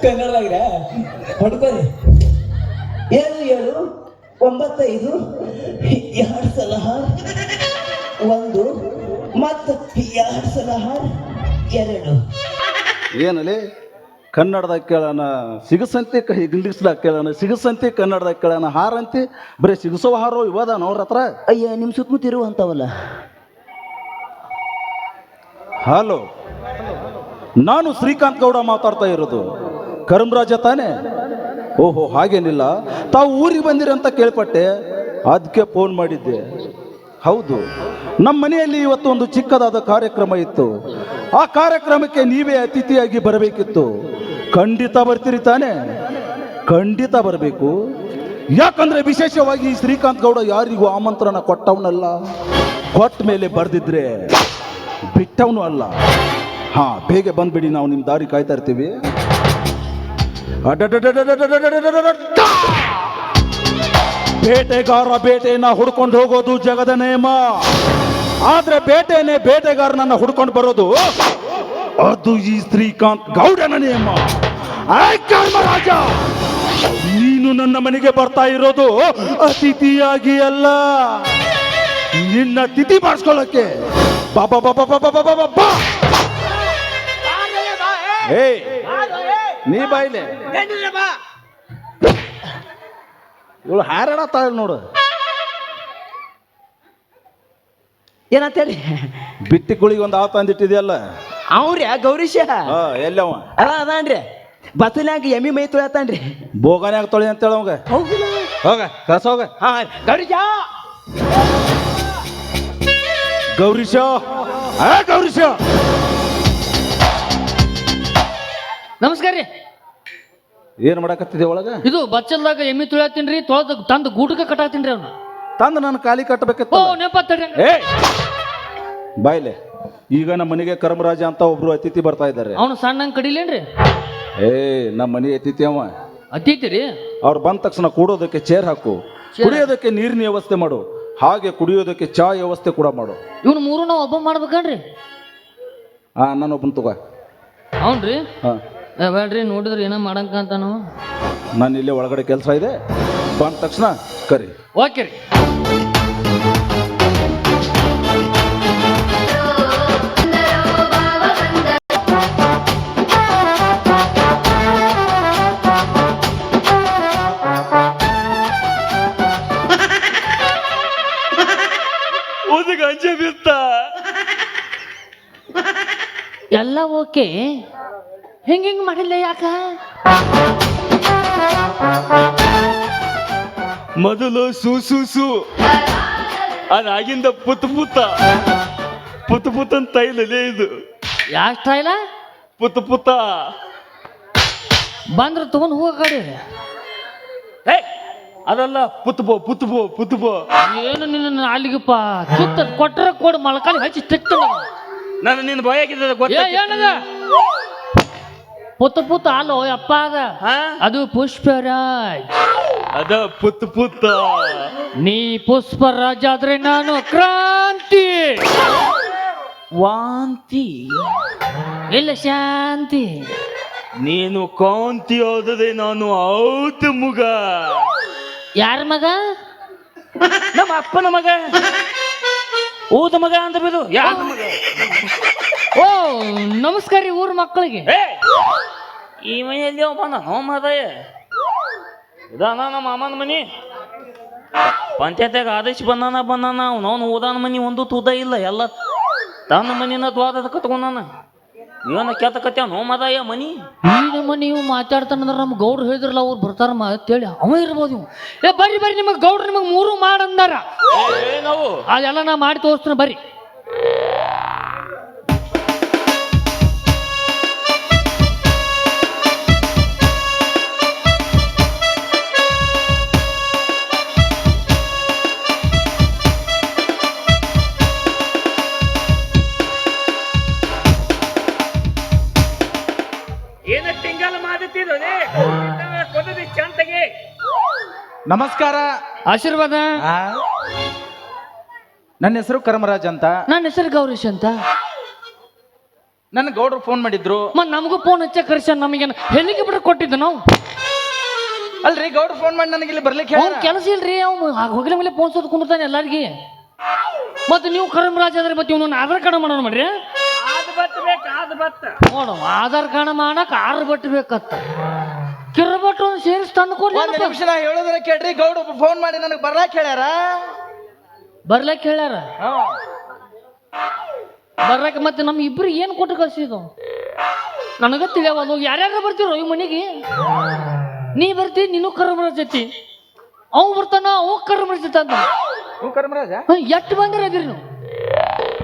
ಕನ್ನಡದಾಗ ಹೊಡ್ಕೊರಿ 7 7 9 5 2 ಸಲ ಹಾರ್ 1 ಮತ್ತು 2 ಸಲ ಹಾರ್ 2 ಏನಲ್ಲಿ ಕನ್ನಡದಾಗ ಕೇಳೋಣ ಸಿಗಸಂತೆ ಇಂಗ್ಲೀಷ್ದಾಗ ಕೇಳೋಣ ಸಿಗಸಂತೆ ಕನ್ನಡದಾಗ ಕೇಳೋಣ ಹಾರಂತೆ ಬರೀ ಸಿಗಸೋ ಹಾರೋ ಇವದ ಅವ್ರ ಹತ್ರ. ಅಯ್ಯ ನಿಮ್ಮ ಸುತ್ತಮುತ್ತ ಇರುವಂಥವಲ್ಲ. ಹಲೋ, ನಾನು ಶ್ರೀಕಾಂತ್ ಗೌಡ ಮಾತಾಡ್ತಾ ಇರೋದು. ಕರ್ಮರಾಜ ತಾನೆ? ಓಹೋ, ಹಾಗೇನಿಲ್ಲ. ತಾವು ಊರಿಗೆ ಬಂದಿರಿ ಅಂತ ಕೇಳ್ಪಟ್ಟೆ, ಅದಕ್ಕೆ ಫೋನ್ ಮಾಡಿದ್ದೆ. ಹೌದು, ನಮ್ಮ ಮನೆಯಲ್ಲಿ ಇವತ್ತು ಒಂದು ಚಿಕ್ಕದಾದ ಕಾರ್ಯಕ್ರಮ ಇತ್ತು. ಆ ಕಾರ್ಯಕ್ರಮಕ್ಕೆ ನೀವೇ ಅತಿಥಿಯಾಗಿ ಬರಬೇಕಿತ್ತು. ಖಂಡಿತ ಬರ್ತೀರಿ ತಾನೆ? ಖಂಡಿತ ಬರಬೇಕು. ಯಾಕಂದ್ರೆ ವಿಶೇಷವಾಗಿ ಶ್ರೀಕಾಂತ್ ಗೌಡ ಯಾರಿಗೂ ಆಮಂತ್ರಣ ಕೊಟ್ಟವನಲ್ಲ, ಕೊಟ್ಟ ಮೇಲೆ ಬರ್ದಿದ್ರೆ ಬಿಟ್ಟವನು ಅಲ್ಲ. ಹಾ, ಬೇಗ ಬಂದ್ಬಿಡಿ, ನಾವು ನಿಮ್ಮ ದಾರಿ ಕಾಯ್ತಾ ಇರ್ತೀವಿ. ಬೇಟೆಗಾರ ಬೇಟೆಯನ್ನ ಹುಡ್ಕೊಂಡು ಹೋಗೋದು ಜಗದ ನೇಮ. ಆದ್ರೆ ಬೇಟೆನೇ ಬೇಟೆಗಾರನನ್ನ ಹುಡ್ಕೊಂಡು ಬರೋದು ಅದು ಈ ಶ್ರೀಕಾಂತ್ ಗೌಡನ ನೇಮ. ಕರ್ಮರಾಜ, ನೀನು ನನ್ನ ಮನೆಗೆ ಬರ್ತಾ ಇರೋದು ಅತಿಥಿಯಾಗಿ ಅಲ್ಲ, ನಿನ್ನ ತಿಥಿ ಮಾಡಿಸ್ಕೊಳ್ಳಕ್ಕೆ. ಬಾಬಾ ಬಾಬಾ ಬಾಬಾ ಬಾಬಾ ಬಾಬಾ. ಹೇ, ನೀ ಬಾಯ್ಲೆ ಇವಳು ಹಾರಾಡತ್ತಾಳ ನೋಡು. ಏನಂತೇಳಿ ಬಿಟ್ಟಿಗಳಿಗೆ ಒಂದು ಆತ ಅಂದಿಟ್ಟಿದೆಯಲ್ಲ ಅವ್ರಿ ಗೌರೀಶ ಎಲ್ಲವ ಅಲ್ಲ ಅದಾನ್ರಿ ಬಸಲ್ಯಾಗ ಎಮ್ಮಿ ಮೈ ತೊಳತಾನ್ರಿ. ಬೋಗಾನ್ಯಾಗ ತೊಳಿ ಅಂತೇಳ ಅವಂಗ. ಹೋಗ ಕಸ ಹೋಗ. ಗೌರೀಶ ಗೌರೀಶ ಗೌರೀಶ. ನಮಸ್ಕಾರ ರೀ. ಏನ್ ಮಾಡಕತ್ತಿದೆ ಒಳಗ? ಇದು ಬಚ್ಚಲ್ದಾಗ ಎಮ್ಮಿ ತುಳಿಯತ್ತೀನ್ರಿ, ತೊಳೆದ ತಂದು ಗೂಟಕ್ಕೆ ಕಟ್ಟಾತೀನ್ರಿ ಅವ್ನು. ತಂದು ನಾನು ಖಾಲಿ ಕಟ್ಟಬೇಕಿತ್ತು. ಓ ನೆನಪತ್ತಡ್ರಿ. ಬಾಯ್ಲೆ, ಈಗ ನಮ್ಮ ಮನೆಗೆ ಕರ್ಮರಾಜ ಅಂತ ಒಬ್ರು ಅತಿಥಿ ಬರ್ತಾ ಇದ್ದಾರೆ. ಅವನು ಸಣ್ಣಂಗೆ ಕಡಿಲೇನ್ರಿ? ನಮ್ಮ ಮನೆ ಅತಿಥಿ ಅವ. ಅತಿಥಿ ರೀ? ಅವ್ರು ಬಂದ ತಕ್ಷಣ ಕೂಡೋದಕ್ಕೆ ಚೇರ್ ಹಾಕು, ಕುಡಿಯೋದಕ್ಕೆ ನೀರಿನ ವ್ಯವಸ್ಥೆ ಮಾಡು, ಹಾಗೆ ಕುಡಿಯೋದಕ್ಕೆ ಚಾ ವ್ಯವಸ್ಥೆ ಕೂಡ ಮಾಡು. ಇವನು ಮೂರು ನಾವು ಒಬ್ಬ ಮಾಡ್ಬೇಕನ್ರಿ? ನಾನು ಒಬ್ಬನ ತಗೋ. ಅವನ್ರಿ ಬೇಡ್ರಿ, ನೋಡಿದ್ರೆ ಏನೋ ಮಾಡಂಕ ಅಂತ ನಾವು. ನಾನು ಇಲ್ಲೇ ಒಳಗಡೆ ಕೆಲಸ ಇದೆ, ಬಂದ ತಕ್ಷಣ ಕರಿ. ಓಕೆ ರೀ. ಗಂಜೆ ಬಿತ್ತ ಎಲ್ಲ ಓಕೆ. ಹಿಂಗ ಮಾಡಿಲ್ಲ ಯಾಕ? ಮೊದಲು ಸೂ ಅದಾಗಿಂದ ಪುತ್ ಪುತ್ತ ತೈಲೇ ಇದು. ಯಾಕೆ ಸ್ಟೈಲ? ಪುತ್ತ ಬಂದ್ರ ತಗೊಂಡ್ ಹೋಗ ಕಡೆ. ಅದಲ್ಲ ಪುತ್ಬೋ. ಏನು ನಿನ್ನ ಅಲ್ಲಿಗಪ್ಪ ಕಿತ್ತ ಕೊಟ್ರ ಕೊಡು ಮಳಕಾಲಿ ಹಚ್ಚಿ ತಿಕ್ತ. ನಾನು ನಿನ್ನ ಭಯಾಗಿದ್ದ ಏನದ? ಪುತ್ತ ಅಲ್ಲೋ ಅಪ್ಪ ಅದ. ಅದು ಪುಷ್ಪರಾಜ್. ಅದ ಪುತ್ತ. ನೀ ಪುಷ್ಪರಾಜ್ ಆದ್ರೆ ನಾನು ಕ್ರಾಂತಿ. ವಾಂತಿ ಇಲ್ಲ ಶಾಂತಿ. ನೀನು ಕಾಂತಿ ಹೋದರೆ ನಾನು ಔತ ಮುಗ. ಯಾರ ಮಗ? ನಮ್ಮ ಅಪ್ಪನ ಮಗ. ಊದ ಮಗ ಅಂತ ಬಿಡು. ಯಾರ ಮಗ? ಓ ನಮಸ್ಕಾರ ರೀ ಊರ್ ಮಕ್ಕಳಿಗೆ. ಈ ಮನೆಯಲ್ಲಿ ಬಂದ ನೋ ಮಾದಯ್ಯ ಇದಾನ ನಮ್ಮ ಮಾಮನ ಮನಿ. ಪಂಚಾಯತ್ಯಾಗ ಆದೇಶ ಬಂದಾನ ಅವನು ಓದಾನ ಮನಿ ಒಂದು ತೂದ ಇಲ್ಲ, ಎಲ್ಲ ತನ್ನ ಮನಿನ ದ್ವಾರದ ಕತ್ಕೊಂಡಾನ. ನೀವನ್ನ ಕೆತ್ತಕತ್ಯಾವ ನೋ ಮಾದಯ್ಯ ಮನಿ. ಈ ನಮ್ಮ ನೀವು ಮಾತಾಡ್ತಾನಂದ್ರ ನಮ್ ಗೌಡ್ರು ಹೇಳಿದ್ರಲ್ಲ, ಅವ್ರು ಬರ್ತಾರ ಅಂತೇಳಿ ಅವ ಇರ್ಬೋದು. ಬರ್ರಿ ನಿಮಗ್ ಗೌಡ್ರು ನಿಮಗ್ 3 ಮಾಡಂದಾರ. ನಾವು ಅದೆಲ್ಲ ನಾ ಮಾಡಿ ತೋರಿಸ್ತೀನಿ ಬರ್ರಿ. ನಮಸ್ಕಾರ. ಆಶೀರ್ವಾದ. ನನ್ನ ಹೆಸರು ಕರ್ಮರಾಜ್ ಅಂತ. ನನ್ನ ಹೆಸರು ಗೌರೀಶ್ ಅಂತ. ನನ್ನ ಗೌಡ್ರು ಫೋನ್ ಮಾಡಿದ್ರು. ಮತ್ ನಮಗೂ ಫೋನ್ ಹಚ್ಚ ಕರ್ಸ ನಮಗೇನು ಹೆಲಿಗೆ ಬಿಟ್ರೆ ಕೊಟ್ಟಿದ್ದ ನಾವು. ಅಲ್ರಿ ಗೌಡ್ರು ಫೋನ್ ಮಾಡಿ ನನಗೆ ಇಲ್ಲಿ ಬರ್ಲಿಕ್ಕೆ ಅವ್ನ ಕೆಲಸ ಇಲ್ರಿ, ಅವ್ನು ಹೋಗ್ಲ ಮೇಲೆ ಫೋನ್ ಸೋದ್ ಕುಂದಿರ್ತಾನೆ ಎಲ್ಲಾರ್ಗಿ. ಮತ್ತೆ ನೀವು ಕರ್ಮರಾಜ್ ಆದ್ರೆ ಮತ್ತೆ ಇವನು ಆಧಾರ್ ಕಾರ್ಡ್ ಮಾಡೋಣ ಮಾಡ್ರಿ. ನೋಡು ಆಧಾರ್ ಕಾರ್ಡ್ ಮಾಡಕ್ 6 ಬಟ್ಟು ಬೇಕತ್ತ. ಕಿರ್ಬಟ್ಟು ಸೇರಿಸಿ ತಂದು ಕೊಡ್ಲಿ. ಒಂದು ನಿಮಿಷ ನಾ ಹೇಳೋದ್ರ ಕೇಳ್ರಿ. ಗೌಡ್ರು ಫೋನ್ ಮಾಡಿ ನನಗೆ ಬರ್ಲಾಕ್ ಹೇಳ್ಯಾರ. ಬರ್ಲಕ್ ಹೇಳ್ಯಾರ. ಬರ್ಲಕ್ಕೆ ಮತ್ತೆ ನಮ್ ಇಬ್ರು ಏನ್ ಕೊಟ್ಟು ಕಳ್ಸಿದ್ದು ನನಗ ತಿಳಿಯವಲ್ಲ. ಯಾರ್ಯಾರ ಬರ್ತೀರೋ ಈ ಮನೆಗೆ? ನೀ ಬರ್ತಿ, ನೀನು ಕರ್ಮರಾಜ್ ಜೊತೆ, ಅವ್ ಬರ್ತಾನ, ಅವ್ ಕರ್ಮರಾಜ್ ಜೊತೆ ಅಂತ. ನೀವು ಕರ್ಮರಾಜ? ಎಷ್ಟು ಬಂದಿರ ಅದಿರಿ ನೀವು?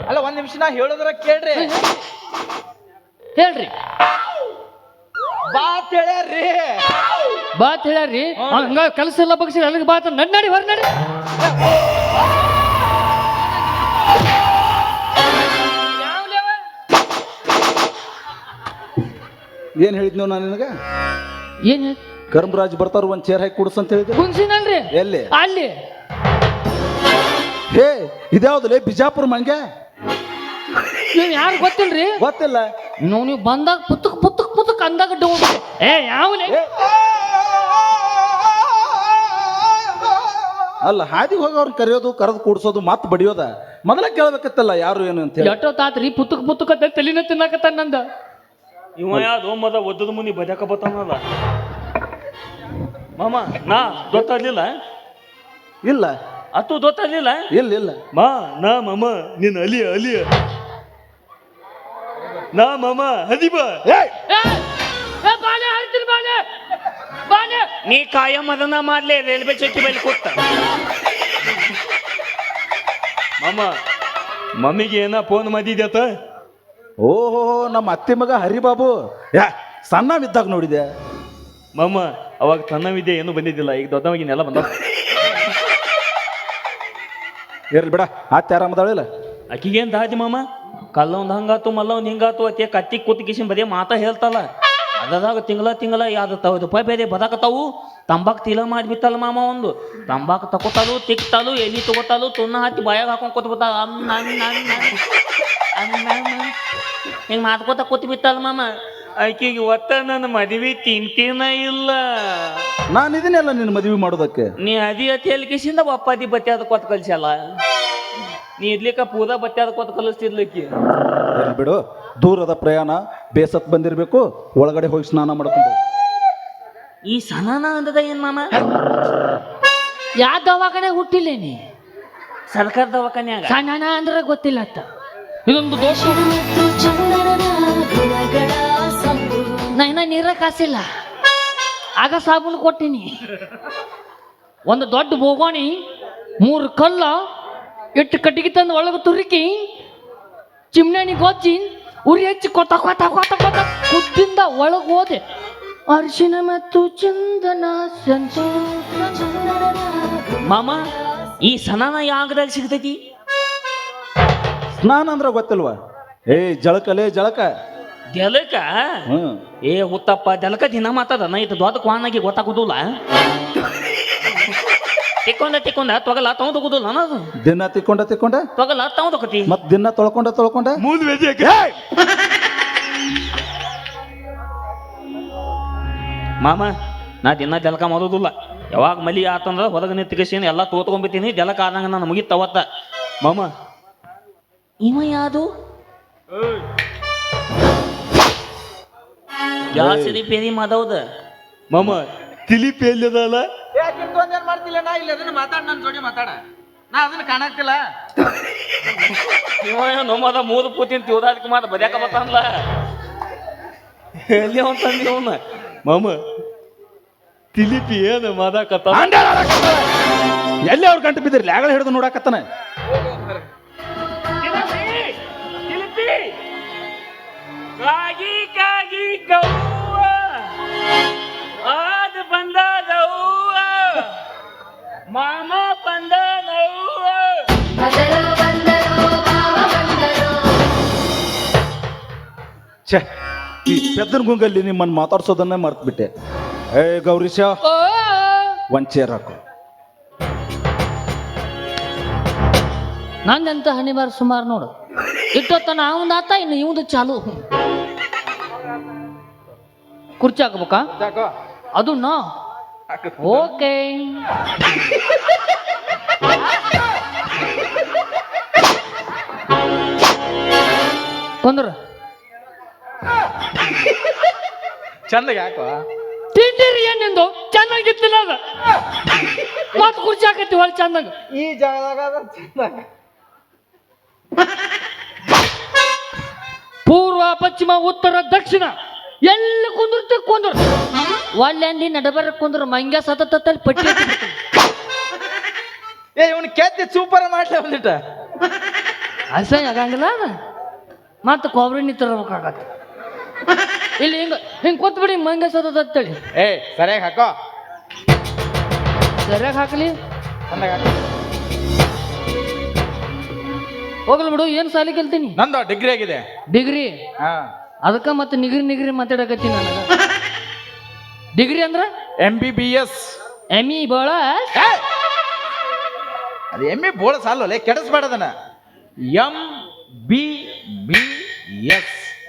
ಅಲ್ಲ ಒಂದ್ ನಿಮಿಷ ನಾ ಹೇಳೋದ್ರ ಕೇಳ್ರಿ. ಹೇಳ್ರಿ. ಬಾತ್ ಹೇಳ್ಯಾರ್ರಿ. ಬಾತ್ ಹೇಳ್ಯಾರ್ರಿ. ಹಂಗ ಕೆಲಸ ಎಲ್ಲ ಬಗ್ಸಿ ಅಲ್ಲಿಗೆ ಬಾತ್ ನಡಿ ಹೊರ ನಡಿ. ಏನ್ ಹೇಳಿದ್ನು ನಾನು ನಿನಗೆ? ಏನ್ ಕರ್ಮರಾಜ್ ಬರ್ತಾರ ಒಂದ್ ಚೇರ್ ಹಾಕಿ ಕುಡ್ಸ ಅಂತ ಹೇಳಿದ್ರು. ಕುಂಸಿನಲ್ರಿ ಎಲ್ಲಿ? ಅಲ್ಲಿ. ಹೇ ಇದ್ಯಾವ್ದಲ್ಲ ಬಿಜಾಪುರ ಮಂಗೆ? ನೀವ್ ಯಾರು ಗೊತ್ತಿಲ್ರಿ? ಗೊತ್ತಿಲ್ಲ. ನೀವು ಬಂದಾಗ ಪುತ್ತಕ್ ಅಂದಾಗ ಡೌನ್. ಯಾವಲೇ ಅಲ್ಲ ಹಾದಿಗೆ ಹೋಗೋರ್ನ ಕರೆಯೋದು, ಕರೆದು ಕೂಡ್ಸೋದು, ಮತ್ ಬಡಿಯೋದ ಮೊದಲ ಕೇಳ್ಬೇಕತ್ತಲ್ಲ ಯಾರು ಏನು ಅಂತ ಹೇಳಿ. ಎಷ್ಟೋ ತಾತ್ರಿ ಪುತ್ತಕ್ ಅಂತ ತಲಿನ ತಿನ್ನಾಕತ್ತ ನಂದ. ಇವ ಯಾವ್ದು ಮದ ಒದ್ದದ ಮುನಿ ಬಜಾಕ ಬತ್ತಾನಲ್ಲ ಮಾಮ. ನಾ ಗೊತ್ತಾಗ್ಲಿಲ್ಲ? ಇಲ್ಲ ಅತ್ತು ಗೊತ್ತಾಗ್ಲಿಲ್ಲ? ಇಲ್ಲ ನಾ ಮಾಮ ನೀನ್ ಅಲಿಯ ನಾ ಮಾಮ ಹದಿಬ. ನೀ ಕಾಯಂ ಅದನ್ನ ಮಾಡ್ಲಿ ರೈಲ್ವೆ ಚೌಕಿ ಮೇಲೆ ಕೂತ ಮಾಮ. ಮಮ್ಮಿಗೆ ಏನ ಫೋನ್ ಮಾಡಿದ್ಯಾತ? ಓಹೋ ನಮ್ಮ ಅತ್ತೆ ಮಗ ಹರಿಬಾಬು. ಸಣ್ಣವಿದ್ದಾಗ ನೋಡಿದೆ ಮಾಮ. ಅವಾಗ ಸಣ್ಣವಿದ್ಯೆ ಏನು ಬಂದಿದ್ದಿಲ್ಲ, ಈಗ ದೊಡ್ಡವಾಗಿನೆಲ್ಲ ಬಂದ. ಇರ್ಲಿ ಬಿಡ. ಅತ್ತೆ ಆರಾಮದಾಳಿಲ್ಲ? ಆಕಿಗೇನ್ ದಾದಿ ಮಾಮ. ಕಲ್ಲ ಒಂದ್ ಹಂಗಾತು ಮಲ್ಲ ಒಂದ್ ಹಿಂಗಾತು ಅತ್ತೆ ಕತ್ತಿ ಕೂತಿಕಿಸಿನ್ ಬರೀ ಮಾತಾ ಹೇಳ್ತಲ್ಲ. ಅದಾಗ ತಿಂಗಳ ಯಾವ್ದು ರೂಪಾಯಿ ಬೇರೆ ಬದಾಕತ್ತಾವು. ತಂಬಾಕು ತಿಲ ಮಾಡಿಬಿತ್ತಲ್ಲ ಮಾಮ. ಒಂದು ತಂಬಾಕು ತಗೋತಾಲು, ತಿಕ್ತಾಲು, ಎಲ್ಲಿ ತಗೋತಾಲು, ತುನ್ನ ಹತ್ತಿ ಬಾಯಾಗ ಹಾಕೊಂಡ್ ಕೂತ್ ಬಿಟ್ಟಾಲ. ಹಿಂಗ್ ಮಾತ್ಕೋತ ಕೂತ್ ಬಿತ್ತಲ್ಲ ಮಾಮ. ಆಕಿಗೆ ಒತ್ತ ನನ್ನ ಮದ್ವಿ ತಿಂತೀನ ಇಲ್ಲ. ನಾನು ಇದನ್ನೆಲ್ಲ ನಿನ್ನ ಮದುವೆ ಮಾಡೋದಕ್ಕೆ. ನೀ ಅದಿ ಅತಿ ಎಲ್ಕಿಸಿಂದ ಒಪ್ಪದಿ ಬತ್ತೆ ಅದ ಕೊತ್ ಕಲ್ಸಲ್ಲ. ನೀ ಇದ್ಲಿಕ್ಕ ಪೂದ ಬತ್ತೆ ಅದ ಕೊತ್ ಕಲಿಸ್ತಿದ್ಲಿಕ್ಕಿ. ಇರ್ಲಿ ಬಿಡು. ದೂರದ ಪ್ರಯಾಣ ಬೇಸತ್ ಬಂದಿರ್ಬೇಕು. ಒಳಗಡೆ ಹೋಗಿ ಸ್ನಾನ ಮಾಡ್ಕೊಂಡು. ಈ ಸನಾನ ಅಂದದ ಏನ್ ಮಾಮ? ಯಾವ ದವಾಖಾನೆ ಹುಟ್ಟಿಲ್ಲ ನೀ? ಸರ್ಕಾರ ದವಾಖಾನ್ಯಾಗ. ಸಣ್ಣ ಅಂದ್ರೆ ಗೊತ್ತಿಲ್ಲ ಅತ್ತ. ಇದೊಂದು ದೋಷ. ನಾ ಇನ್ನ ನೀರ ಕಾಸಿಲ್ಲ. ಆಗ ಸಾಬೂನು ಕೊಟ್ಟಿನಿ. ಒಂದು ದೊಡ್ಡ ಬೋಗೋಣಿ 3 ಕಲ್ಲ ಇಟ್ಟು ಕಟ್ಟಿಗೆ ತಂದು ಒಳಗೆ ತುರುಕಿ ಚಿಮ್ನಾಣಿ ಗೊಜ್ಜಿ ಉರಿ ಹಚ್ಚಿ ಕೊತ್ತ ಕುದ್ದಿಂದ ಒಳಗೆ ಹೋದೆ. ಅರಿಶಿನ ಮತ್ತು ಚಂದನ ಸಂತೋಷ. ಮಾಮ ಈ ಸನಾನ ಯಾಗದಲ್ಲಿ ಸಿಗ್ತೈತಿ? ಸ್ನಾನ ಅಂದ್ರೆ ಗೊತ್ತಿಲ್ವಾ? ಜಳಕಲೇ ಜಳಕ. ಜಲಕ? ಹುತ್ತಪ್ಪ ಜಲಕ ದಿನ ಮಾತದ ಇದು ದೊಡ್ಡ ಕ್ವಾನಾಗಿ ಗೊತ್ತಾಗುದಿಲ್ಲ. ತಿಕ್ಕೊಂಡ ತೊಗಲ ತಗೊಂಡೋಗುದಿಲ್ಲ ಅನ್ನೋದು. ದಿನ ತಿಕ್ಕೊಂಡ ತೊಗಲ ತಗೊಂಡೋಗತಿ. ಮತ್ ದಿನ ತೊಳ್ಕೊಂಡ ಮೂಲ ಮಾಮ. ನಾ ದಿನ ಜಲಕ ಮಾಡೋದಿಲ್ಲ. ಯಾವಾಗ ಮಲಿ ಆತಂದ್ರ ಹೊರಗೆ ನಿಂತ್ಕೇಶನ್ ಎಲ್ಲ ತೋತ್ಕೊಂಡ್ಬಿಡ್ತೀನಿ. ಜಲಕ ಆದಂಗ ನಾನು ಮುಗಿತವತ್ತ ಮಾಮ. ಇವ ಯಾವುದು ಜಾಸ್ತಿ ಪೇರಿ ಮಾದವ್ದ ಮಾಮ? ತಿಳಿ ಪೇಲ್ಯದಲ್ಲ. ಮಾಡ್ತಿಲ್ಲ ನಾ ಇಲ್ಲ ಅದನ್ನ ಮಾತಾಡ. ನನ್ನ ಜೋಡಿ ಮಾತಾಡ. ನಾ ಅದನ್ನ ಕಾಣಾಕ್ತಿಲ್ಲ. ಇವ ನಮ್ಮದ 3 ಪೂತಿನ ತಿಳ್ದಾದಕ್ಕೆ ಮಾತ ಬದ್ಯಾಕ ಬತ್ತಲ್ಲ. ಎಲ್ಲಿ ಅಂತಂದಿ ಅವನ ಮಾಮ? ತಿಲಿಪಿ ಏನು ಮಾದಾಕತ್ತ? ಎಲ್ಲಿ ಅವ್ರ ಗಂಟು ಬಿದ್ದಿರ್ಲಿ ಆಗಲೇ ಹಿಡಿದು ನೋಡಾಕತ್ತಾನ. ಕಾಗಿ ಕಾಗಿ ಗವ್ವ ಆದ ಬಂದದವ್ವ ಮಾಮ ಬಂದನವ್ವ. ಛೇ, ಈ ಪೆದ್ದನ ಗುಂಗಲ್ಲಿ ನಿಮ್ಮನ್ನು ಮಾತಾಡ್ಸೋದನ್ನೇ ಮರ್ತ್ಬಿಟ್ಟೆ. ಗೌರೀಶ, ಒಂದ್ ಚೇರ್ ಹಾಕು. ನಂದೆಂತ ಹಣಿಬಾರ ಸುಮಾರು ನೋಡು ಇಟ್ಟೊತ್ತನ ಅವಂದ ಆತ ಇನ್ನು ಇವಂದು ಚಾಲು ಕುರ್ಚಿ ಹಾಕ್ಬೇಕಾ ಅದು ನಾ ಓಕೆ ಕೊಂದ್ರ ಚಂದಗೆ ಯಾಕೋ ತಿಂಡಿರಿ ಏನಿಂದು ಚೆನ್ನಾಗಿತ್ತಿಲ್ಲ ಅದ ಮತ್ ಕುರ್ಚಿ ಹಾಕೈತಿ ಒಳ್ಳೆ ಚಂದಾಗ ಈ ಜಾಗದಾಗ ಚಂದಾಗ ಪೂರ್ವ ಪಶ್ಚಿಮ ಉತ್ತರ ದಕ್ಷಿಣ ಎಲ್ಲಿ ಕುಂದಿರ್ತಿ ಕುಂದ್ರ ಒಳ್ಳೆಂದಿ ನಡಬರ ಕುಂದ್ರ ಮಂಗ್ಯ ಸತತಲ್ಲಿ ಪಟ್ಟಿ ಹಾಕಿಬಿಡ್ತೀನಿ. ಏ ಇವನು ಕೆತ್ತಿ ಸೂಪರ್ ಮಾಡ್ಲಿ ಒಂದಿಟ ಅಸಹ್ಯ ಆಗಂಗಿಲ್ಲ ಅದ ಮತ್ತೆ ಕೊಬ್ಬರಿ ನೀ ತರಬೇಕಾಗತ್ತೆ ಇಲ್ಲಿ ಹಿಂಗೆ ಕೂತ್ಬಿಡಿ ಮಂಗ್ಯ ಸತತಳಿ ಏ ಸರಿಯಾಗಿ ಹಾಕೋ ಸರಿಯಾಗಿ ಹಾಕಲಿ ಚಂದಾಗ ಹಾಕೋ ಹೋಗಲ್ ಬಿಡು ಏನು ಸಾಲಿ ಕಲ್ತೀನಿ ನಂದು ಡಿಗ್ರಿ ಆಗಿದೆ ಡಿಗ್ರಿ ಹಾ ಅದಕ್ಕೆ ಮತ್ತೆ ನಿಗ್ರಿ ಮಾತಾಡಕತ್ತೀನಿ ನನಗೆ ಡಿಗ್ರಿ ಅಂದ್ರ MBBS ಎಮ್.ಇ. ಬಾಳ ಅದು ಎಮ್ಮೆ ಬೋಳ ಸಾಲಲ್ಲ ಕೆಡಿಸ್ಬೇಡದನ MBBS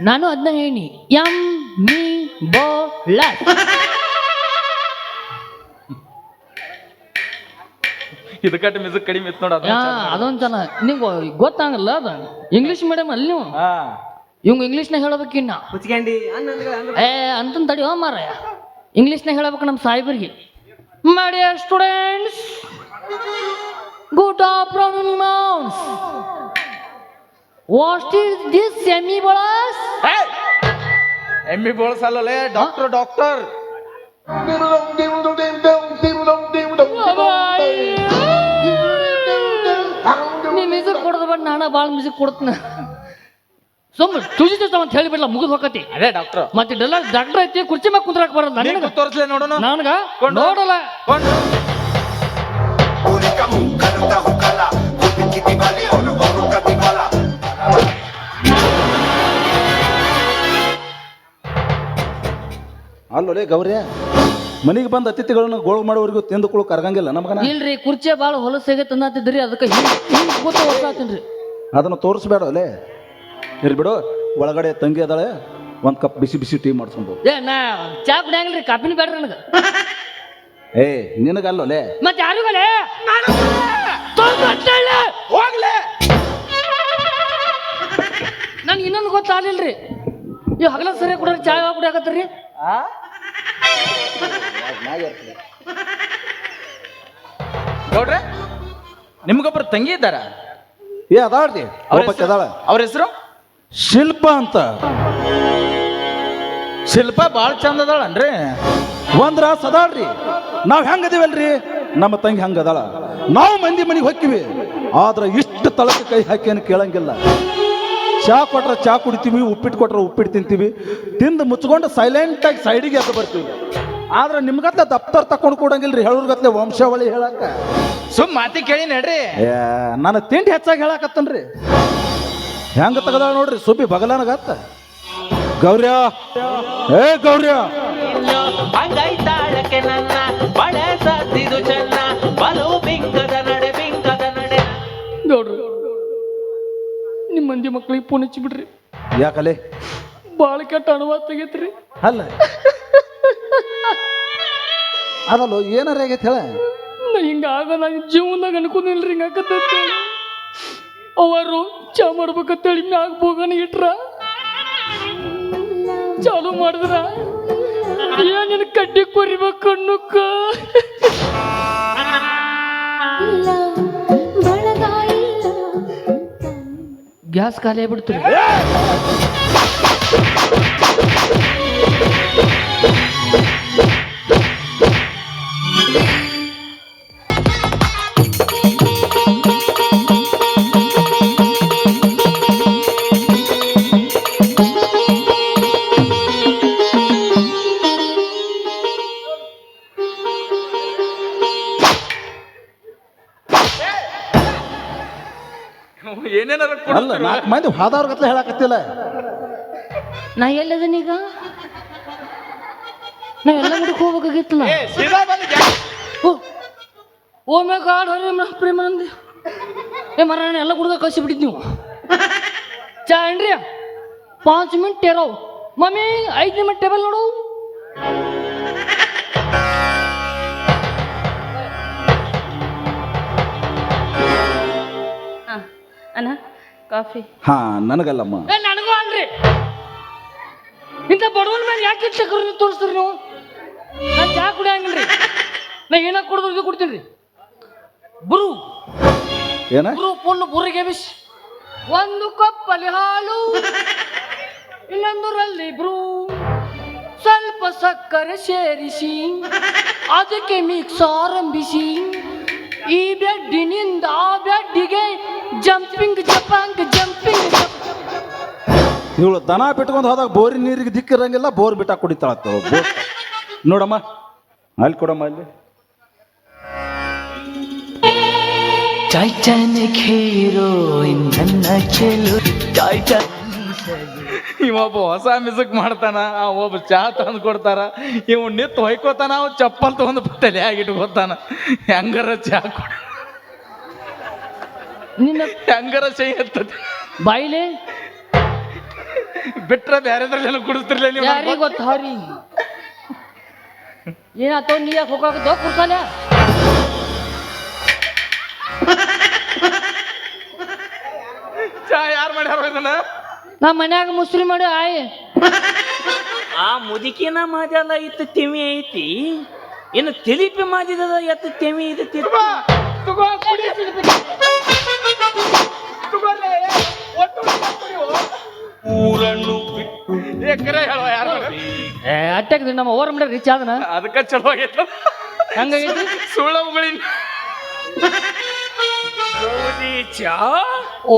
ನಾನು ಅದನ್ನ ಹೇಳಿ ಎಮ್.ಇ. ಬಾಳ ಇದಕ್ಕಟ್ಟು ಮಿಸಕ್ ಕಡಿಮೆ ಇತ್ತು ನೋಡ ಅದೊಂದು ಜನ ನೀವು ಗೊತ್ತಾಗಲ್ಲ ಅದ ಇಂಗ್ಲೀಷ್ ಮೀಡಿಯಂ ಅಲ್ಲಿ ನೀವು ಹಾ ಇವಂಗ ಇಂಗ್ಲೀಷ್ನಾಗ ಹೇಳಬೇಕಿನ್ನ ಕುಚ್ಕಂಡಿ ಅಂತಂದು ತಡಿ ಮಾರಾಯ ಇಂಗ್ಲೀಷ್ನಾಗ ಹೇಳಬೇಕು ನಮ್ಮ ಸಾಹೇಬರಿಗೆ ಮಾಡಿಯ students good afternoon what is this ಎಮ್ಮಿ ಬಾಳಸ್ ಎಮ್ಮೆ ಬೋಳ ಸಾಲಲ್ಲ ಡಾಕ್ಟರ್ ನೀ ಮ್ಯೂಸಿಕ್ ಕೊಡೋದು ಬಟ್ ನಾನು ಭಾಳ ಮ್ಯೂಸಿಕ್ ಕೊಡ್ತೀನಿ ಸುಮ್ಮನೆ ತುಜಿತ ಅಂತ ಹೇಳಿಬಿಡ್ಲ ಮುಗಿದು ಹೋಗತಿ ಅದೇ ಡಾಕ್ಟರ್ ಮತ್ತೆ ಡಾಕ್ಟರ್ ಐತಿ ಕುರ್ಚಿ ಮ್ಯಾಗ ಕುಂದ್ರಾಕ್ ಬರಲ್ಲ ನನಗೆ ತೋರಿಸ್ಲೇ ನೋಡೋಣ ನನಗ ನೋಡಲ್ಲ ಅಲ್ಲೋಲೆ ಗೌರ್ಯ ಮನೆಗೆ ಬಂದ ಅತಿಥಿಗಳನ್ನ ಗೋಳು ಮಾಡೋವರೆಗೂ ತಿಂದುಕೊಳ್ಳೋ ಕರ್ಗಂಗಿಲ್ಲ ನಮಗನ ಇಲ್ರಿ ಕುರ್ಚಿ ಭಾಳ ಹೊಲಸಾಗೆ ತಂದಾತಿದ್ರಿ ಅದಕ್ಕೆ ಹಿಂಗೆ ಕೂತ ಹೊಸಾತೀನ್ರಿ ಅದನ್ನು ತೋರಿಸ್ಬೇಡ ಅಲ್ಲೇ ಇರ್ಬಿಡು ಒಳಗಡೆ ತಂಗಿ ಅದಾಳೆ ಒಂದು ಕಪ್ ಬಿಸಿ ಬಿಸಿ ಟೀ ಮಾಡಿಸ್ಕೊಂಡು ಏ ನಾ ಚಾ ಕುಡಿಯಂಗಿಲ್ರಿ ಕಾಪಿನ ಬೇಡ್ರಿ ನನಗೆ ಏ ನಿನಗಲ್ಲೋಲೆ ಮತ್ತೆ ಯಾರಿಗಲೇ ಹೋಗ್ಲೇ ನನ್ಗೆ ಇನ್ನೊಂದು ಗೊತ್ತಾಗಲಿಲ್ರಿ ಈ ಹಗಲ ಸರಿ ಕುಡಿಯೋರು ಚಾ ಯಾವಾಗ ಕುಡಿಯಾಕತ್ತೀರಿ ಗೌಡ್ರೆ ನಿಮ್ಗೊಬ್ರು ತಂಗಿ ಇದ್ದಾರ ಏ ಅದಾಳ್ರಿ ಒಬ್ಬಾಕಿ ಅದಾಳ ಅವ್ರ ಹೆಸರು ಶಿಲ್ಪ ಅಂತ ಶಿಲ್ಪ ಬಾಳ ಚಂದ ಅದಾಳನ್ರಿ ಒಂದ್ರ ಸದಾಳ್ರಿ ನಾವ್ ಹೆಂಗದಿವಲ್ರಿ ನಮ್ಮ ತಂಗಿ ಹಂಗದಾಳ ನಾವು ಮಂದಿ ಮನೆಗೆ ಹೊಕ್ಕಿವಿ ಆದ್ರೆ ಇಷ್ಟು ತಳಕ್ಕೆ ಕೈ ಹಾಕಿ ಏನು ಕೇಳಂಗಿಲ್ಲ ಚಾ ಕೊಟ್ರೆ ಚಾ ಕುಡಿತೀವಿ ಉಪ್ಪಿಟ್ಟು ಕೊಟ್ರೆ ಉಪ್ಪಿಟ್ಟು ತಿಂತೀವಿ ತಿಂದು ಮುಚ್ಕೊಂಡು ಸೈಲೆಂಟಾಗಿ ಸೈಡಿಗೆ ಎದ್ದು ಬರ್ತೀವಿ ಆದ್ರೆ ನಿಮ್ಗತ್ಲೆ ದಪ್ತರ್ ತಕೊಂಡು ಕೊಡಂಗಿಲ್ರಿ ಹೇಳೋರ್ಗತ್ಲೆ ವಂಶಾವಳಿ ಹೇಳಕ್ಕ ಸುಮ್ ಮಾತಿ ಕೇಳಿ ನಡ್ರಿ ನಾನು ತಿಂಡಿ ಹೆಚ್ಚಾಗಿ ಹೇಳಕತ್ತನ್ರಿ ಹೆಂಗ ತಗದಾಳ ನೋಡ್ರಿ ಸುಬ್ಬಿ ಬಗಲನಗತ್ತ ಗೌರ್ಯ ಏ ಗೌರ್ಯ ಅಂಗೈತಾಳಕ್ಕೆ ನನ್ನ ಬಳೆ ಸತ್ತಿದು ಚೆನ್ನ ಬಲು ಬಿಂಕದ ನಡೆ ನೋಡ್ರಿ ನಿಮ್ಮ ಮಂದಿ ಮಕ್ಳಿಗೆ ಫೋನ್ ಹಚ್ಚಿ ಬಿಡ್ರಿ ಯಾಕಲೆ ಭಾಳ ಕೆಟ್ಟ ಅನುಭವ ತೆಗೈತ್ರಿ ಅಲ್ಲ ಅದಲ್ಲ ಏನಾರ ಆಗೈತೆ ಹೇಳ ನಾ ಹಿಂಗ ನಾನು ಜೀವನದಾಗ ಅನ್ಕೊಂಡಿಲ್ರಿ ಹಿಂಗಾಕತ್ತೈತಿ ಅವರು ಚಾ ಮಾಡ್ಬೇಕಂತೇಳಿ ಮ್ಯಾಗ ಬೋಗನ ಇಟ್ರ ಚಾಲು ಮಾಡಿದ್ರ ಏನಿನ ಕಡ್ಡಿ ಕೊರಿಬೇಕು ಅನ್ನುಕ್ಕ ಗ್ಯಾಸ್ ಖಾಲಿ ಆಗ್ಬಿಡ್ತೀರಿ ಏನೇನಾರ ಅಲ್ಲ 4 ಮಂದಿ ಹಾದವ್ರ ಗತ್ಲೆ ಹೇಳಕತ್ತಿಲ್ಲ ನಾ ಎಲ್ಲದನೀಗ ನಾ ಎಲ್ಲ ಮುಡಕ್ ಹೋಗ್ಬೇಕಾಗಿತ್ತಲ್ಲ ಓ ಮೈ ಗಾಡ್ ಹರಿ ಪ್ರೇಮಾನಂದಿ ಏ ಮರ ಎಲ್ಲ ಕುಡ್ದ ಕಳ್ಸಿ ಬಿಟ್ಟಿದ್ ನೀವು ಚಾ ಏನ್ರಿ 5 ಮಿನಿಟ್ ಟೇರೋ ಮಮ್ಮಿ 5 ಮಿನಿಟ್ ಟೇಬಲ್ ನೋಡು ಅಣ್ಣ ಕಾಫಿ. ಹಾ ನನಗಲ್ಲಮ್ಮ. ಏ ನನಗೂ ಅಲ್ರಿ ಇಂಥ ಬಡವನ ಮೇಲೆ ಯಾಕೆ ಕರು ತೋರಿಸ್ತೀರಿ ನೀವು ನಾನು ಚಾ ಕುಡಿಯಂಗಿಲ್ರಿ ನಾ ಏನ ಕುಡಿದ್ರು ಕುಡ್ತೀನಿ ರೀ ಬ್ರೂ ಏನ ಬ್ರೂ ಫುಲ್ ಬುರಿಗೆ ಬಿಸಿ ಒಂದು ಕಪ್ಪಲ್ಲಿ ಹಾಲು ಇನ್ನೊಂದರಲ್ಲಿ ಬ್ರೂ ಸ್ವಲ್ಪ ಸಕ್ಕರೆ ಸೇರಿಸಿ ಅದಕ್ಕೆ ಮಿಕ್ಸ್ ಆರಂಭಿಸಿ ಈ ಬೆಡ್ಡಿನಿಂದ ಆ ಬೆಡ್ಡಿಗೆ ಜಂಪಿಂಗ್ ಜಪಾಂಗ್ ಜಂಪಿಂಗ್ ಇವಳು ದನ ಬಿಟ್ಕೊಂಡು ಹೋದಾಗ ಬೋರಿನ ನೀರಿಗೆ ದಿಕ್ಕಿರಂಗಿಲ್ಲ, ಬೋರ್ ಬಿಟ್ಟ ಕುಡಿತಾಳತ್ತ ನೋಡಮ್ಮ ಅಲ್ಲಿ ಕೊಡಮ್ಮ ಅಲ್ಲಿ. ಚಾಯ್ ಚಾನೆ ಖೇರೋ ನನ್ನ ಚೆಲು ಚಾಯ್ ಚಾ ಇವೊಬ್ಬ ಹೊಸ ಮಿಸಕ್ ಮಾಡ್ತಾನ, ಒಬ್ಬ ಚಹಾ ತಂದು ಕೊಡ್ತಾರ, ಇವ್ ನಿತ್ ಹೊಯ್ಕೋತಾನ, ಅವ್ ಚಪ್ಪಲ್ ತಗೊಂಡು ತಲೆ ಆಗಿಟ್ಕೋತಾನ. ಹೆಂಗಾರ ಚಹಾ ಕೊಡ, ನಿನ್ನ ಹೆಂಗಾರ ಸೈ ಹತ್ತದ ಬಾಯಿಲೆ ಬಿಟ್ರ ಬ್ಯಾರೆದ್ರಲ್ಲಿ ಕುಡಿಸ್ತಿರ್ಲಿಲ್ಲ ನೀವು. ಯಾರಿಗೆ ಗೊತ್ತ ಹರಿ ಏನಾತೋ ನೀ ಯಾಕೆ ಹೋಗಾಕತ್ತೋ ಕುರ್ಸಾಲ ಚಹಾ ಯಾರು ಮಾಡ್ಯಾರ ಇದನ್ನ? ನಮ್ಮ ಮನ್ಯಾಗ ಮುಸ್ರಿ ಮಾಡಿ ಆಯ್ ಆ ಮುದುಕಿನ ಮಾದಲ್ಲ ಇತ್ತು ತೆವಿ ಐತಿ, ಇನ್ನು ತಿಲಿಪಿ ಮಾದಿದ ಎತ್ತು ತೆವಿ ಇದತಿ. ತಗೋ, ಕುಡಿ. ತಗೋಲೆ, ಒಟ್ಟು ಕುಡಿಯೋ. ಊರನ್ನು ಬಿಟ್ಟು ಕರೆ ಹೇಳುವ ಯಾರು? ಅಟ್ಟಾಗ ನಮ್ಮ ಓವರ್ ಮನೆ ರಿಚ್ ಆದನ ಅದಕ್ಕ ಚಲೋ ಆಗೈತ. ಹಂಗಾಗೈತಿ ಸುಳ್ಳವುಗಳಿನ ಚಾ ಓ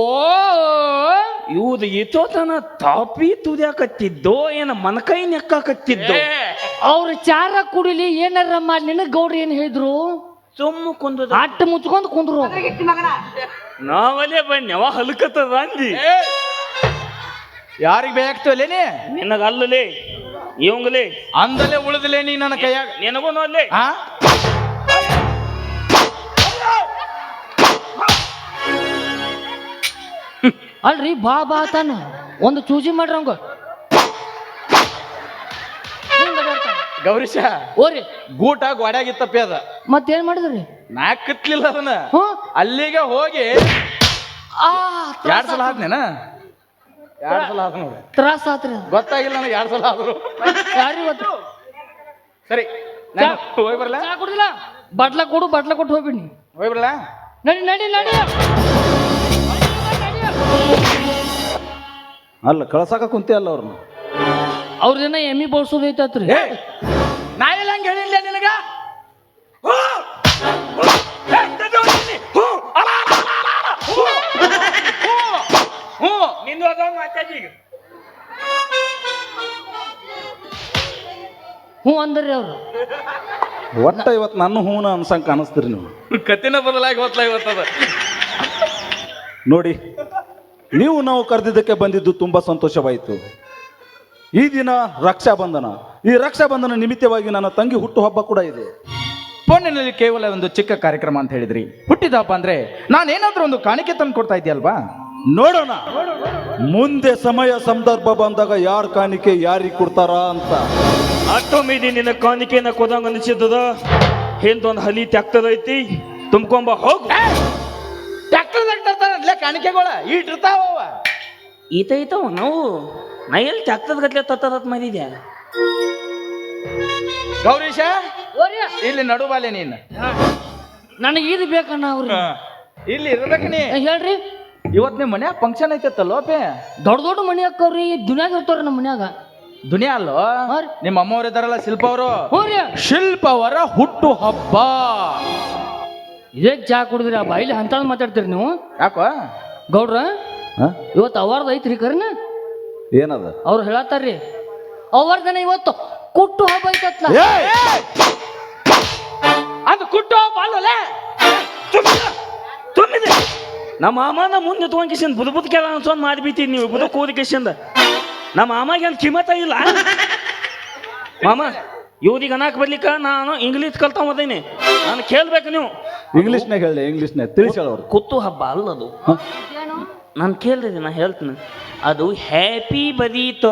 ಇವ್ದು ಇತೋತನ ತಾಪಿ ತುದ್ಯಾಕತ್ತಿದ್ದೋ ಏನ ಮನಕೈ ನೆಕ್ಕಾಕತ್ತಿದ್ದೋ. ಅವ್ರ ಚಾರ ಕುಡಿಲಿ ಏನಾರ ಮಾಡಿ ನಿನಗ್ ಗೌಡ್ರಿ ಏನ್ ಹೇಳಿದ್ರು ಸುಮ್ಮ ಕುಂದ ಅಟ್ಟ ಮುಚ್ಕೊಂಡ್ ಕುಂದ್ರು ನಾವಲ್ಲೇ ಬನ್ಯವ ಹಲ್ಕತ್ತದ ಅಂದಿ. ಯಾರಿಗೆ ಬೇಕಾಗ್ತವಲ್ಲೇನಿ? ನಿನಗಲ್ಲಲೇ ಇವಂಗಲೇ ಅಂದಲೇ ಉಳಿದಲೇ ನೀ ನನ್ನ ಕೈಯಾಗ. ನಿನಗೂ ನೋಡ್ಲೇ ಆ ಅಲ್ರಿ ಬಾ ಬಾ ತಾನ ಒಂದು ಚೂಜಿ ಮಾಡ್ರಿ ಅವಂಗ ಗೌರೀಶ, ಓರಿ ಗೂಟ ಗೋಡ್ಯಾಗಿತ್ತಪ್ಪಿ ಅದ, ಮತ್ತೇನ್ ಮಾಡಿದ್ರಿ ನಾ ಕತ್ಲಿಲ್ಲ ಅದನ್ನ. ಹ್ಮ್ ಅಲ್ಲಿಗೆ ಹೋಗಿ ಆ 2 ಸಲ ಆದ್ನೇನ? 2 ಸಲ ಆದ ನೋಡಿ. ತ್ರಾಸ ಆತ್ರಿ ಗೊತ್ತಾಗಿಲ್ಲ ನನಗೆ 2 ಸಲ ಆದ್ರು. ಯಾರಿಗೆ ಗೊತ್ತು ಸರಿ, ನಾನು ಹೋಗಿ ಬರಲ್ಲ? ಚಾ ಕುಡಿದಿಲ್ಲ ಬಟ್ಲ ಕೊಡು ಬಟ್ಲ ಕೊಟ್ಟು ಹೋಗ್ಬಿಡಿ ಹೋಗಿ ಬರಲ್ಲ? ನಡಿ ನಡಿ ನಡಿ ಅಲ್ಲ ಕಳ್ಸಾಕ ಕುಂತಿ ಅಲ್ಲ ಅವ್ರನ್ನ. ಅವ್ರದೇನ ಎಮ್ಮಿ ಬೋಳ್ಸೋದೈತತ್ರಿ ಏ, ನಾ ಎಲ್ಲ ಹಂಗೆ ಹೇಳಿಲ್ಲ ನಿನಗ? ನಿಂದು ಅದ ಮಾತಾಡಿ ಹ್ಞೂ ಅಂದ್ರಿ ಅವ್ರು ಒಟ್ಟ ಇವತ್ತು ನನ್ನ ಹೂನ ಅನ್ಸಂಕ ಅನಿಸ್ತೀರಿ ನೀವು. ಕತ್ತಿನ ಬದಲಾಗಿ ಹೊತ್ತದ. ನೋಡಿ, ನೀವು ನಾವು ಕರೆದಿದ್ದಕ್ಕೆ ಬಂದಿದ್ದು ತುಂಬ ಸಂತೋಷವಾಯಿತು. ಈ ದಿನ ರಕ್ಷಾಬಂಧನ. ಈ ರಕ್ಷಾಬಂಧನ ನಿಮಿತ್ತವಾಗಿ ನನ್ನ ತಂಗಿ ಹುಟ್ಟುಹಬ್ಬ ಕೂಡ ಇದೆ. ಫೋನಿನಲ್ಲಿ ಕೇವಲ ಒಂದು ಚಿಕ್ಕ ಕಾರ್ಯಕ್ರಮ ಅಂತ ಹೇಳಿದ್ರಿ. ಹುಟ್ಟಿದ ಹಬ್ಬ ಅಂದ್ರೆ ನಾನೇನಾದ್ರೂ ಒಂದು ಕಾಣಿಕೆ ತಂದು ಕೊಡ್ತಾ ಇದೆಯಲ್ವಾ? ನೋಡೋಣ ಮುಂದೆ ಸಮಯ ಸಂದರ್ಭ ಬಂದಾಗ ಯಾರ ಕಾಣಿಕೆ ಯಾರಿಗೆ ಕೊಡ್ತಾರ ಅಂತ. ಅಷ್ಟೊಮ್ಮಿದಿ ನಿನ್ನ ಕಾಣಿಕೆನ ಕೊದಂಗ ಅನಿಸಿದ್ದದ. ಹಿಂದೊಂದು ಹಲಿ ತೆಗ್ತದೈತಿ, ತುಂಬ್ಕೊಂಬ ಹೋಗು. ಟ್ಯಾಕ್ಟರ್ದಾಗ ಕಾಣಿಕೆಗಳ ಇಟ್ಟಿರ್ತಾವ. ಈತೈತವ ನಾವು ನಾ ಎಲ್ಲಿ ತೆಗ್ತದ ಗಟ್ಲೆ ತತ್ತದತ್ ಮಾಡಿದ್ಯಾ. ಗೌರೀಶ, ಓರಿ ಇಲ್ಲಿ ನಡುಬಾಲೆ ನೀನು. ನನಗೆ ಇದು ಬೇಕಣ್ಣ ಅವ್ರಿ ಇಲ್ಲಿ ಇರ್ಬೇಕು ನೀ. ಹೇಳ್ರಿ ಇವತ್ತು ನಿಮ್ಮ ಮನ್ಯಾಗ ಫಂಕ್ಷನ್ ಐತಲ್ಲೋಪೆ? ದೊಡ್ಡ ದೊಡ್ಡ ಮನಿ ಹಾಕವ್ರಿ ದುನ್ಯಾಗ ಇರ್ತಾವ್ರಿ ನಮ್ಮ ಮನ್ಯಾಗ. ದುನಿಯಾ ಅಲ್ಲೋ? ಹಾ ರೀ. ನಿಮ್ಮ ಅಮ್ಮವ್ರು ಇದಾರಲ್ಲ, ಶಿಲ್ಪ ಅವರು. ಹ್ಞೂ ರೀ ಶಿಲ್ಪ ಅವರ ಹುಟ್ಟು ಹಬ್ಬ. ಇದೇ ಚಾ ಕುಡಿದ್ರಿ ಆ ಬಾಯಿಲಿ ಅಂತದ್ ಮಾತಾಡ್ತೀರಿ ನೀವು ಯಾಕೋ ಗೌಡ್ರ? ಹ? ಇವತ್ತು ಅವಾರ್ದ ಐತ್ರಿ ಕರ್ನ ಏನದ? ಅವ್ರು ಹೇಳತ್ತಾರ್ರಿ ಅವರ್ದನ ಇವತ್ತು ಕುಟ್ಟು ಹಬ್ಬ ಐತತ್ಲ. ಅದು ಕುಟ್ಟು ಹಬ್ಬ ಅಲ್ಲೋಲೆ. ತುಂಬಿದೆ ನಮ್ಮ ಮಾಮನ ಮುಂದೆ ತೊಗೊಂಡ್ ಬುದ ಬುದ್ ಕೆಲ ಅನ್ಸೊಂದು ಮಾಡಿಬಿಟ್ಟಿದ್ ನೀವು ಬುದ ಕೂದಿ ಕಿಶಿಂದ. ನಮ್ಮ ಮಾಮಗೆ ಏನು ಕಿಮ್ಮತ್ತ ಇಲ್ಲ. ಮಾಮ ಇವ್ರಿಗೆ ಅನಾಕ್ ಬರ್ಲಿಕ್ಕ ನಾನು ಇಂಗ್ಲೀಷ್ ಕಲ್ತಾ ಹೋದೀನಿ. ನಾನು ಕೇಳ್ಬೇಕು ನೀವು ಇಂಗ್ಲೀಷ್ನಾಗ ಹೇಳಿ, ಇಂಗ್ಲೀಷ್ನಾಗ ತಿಳಿಸಿ ಅವ್ರು. ಕುತ್ತು ಹಬ್ಬ ಅಲ್ಲದು. ನಾನು ಕೇಳಿದೆ, ನಾ ಹೇಳ್ತೀನಿ, ಅದು ಹ್ಯಾಪಿ ಬರೀತು.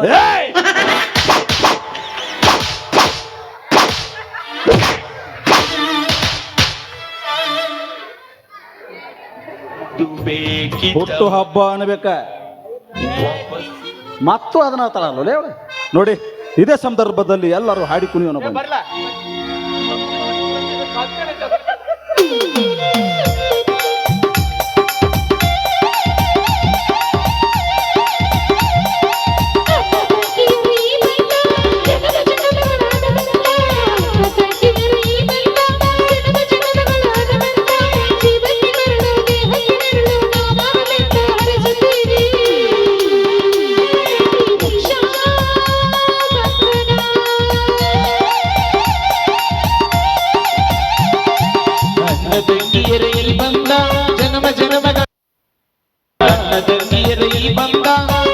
ಹುಟ್ಟು ಹಬ್ಬ ಅನ್ಬೇಕ, ಮತ್ತು ಅದನ್ನ ತಳಲ್ಲ ನೋಡಿ. ಇದೇ ಸಂದರ್ಭದಲ್ಲಿ ಎಲ್ಲರೂ ಹಾಡಿ ಕುಣಿಯೋಣ ಬನ್ನಿ. ಬರ್ಲಾ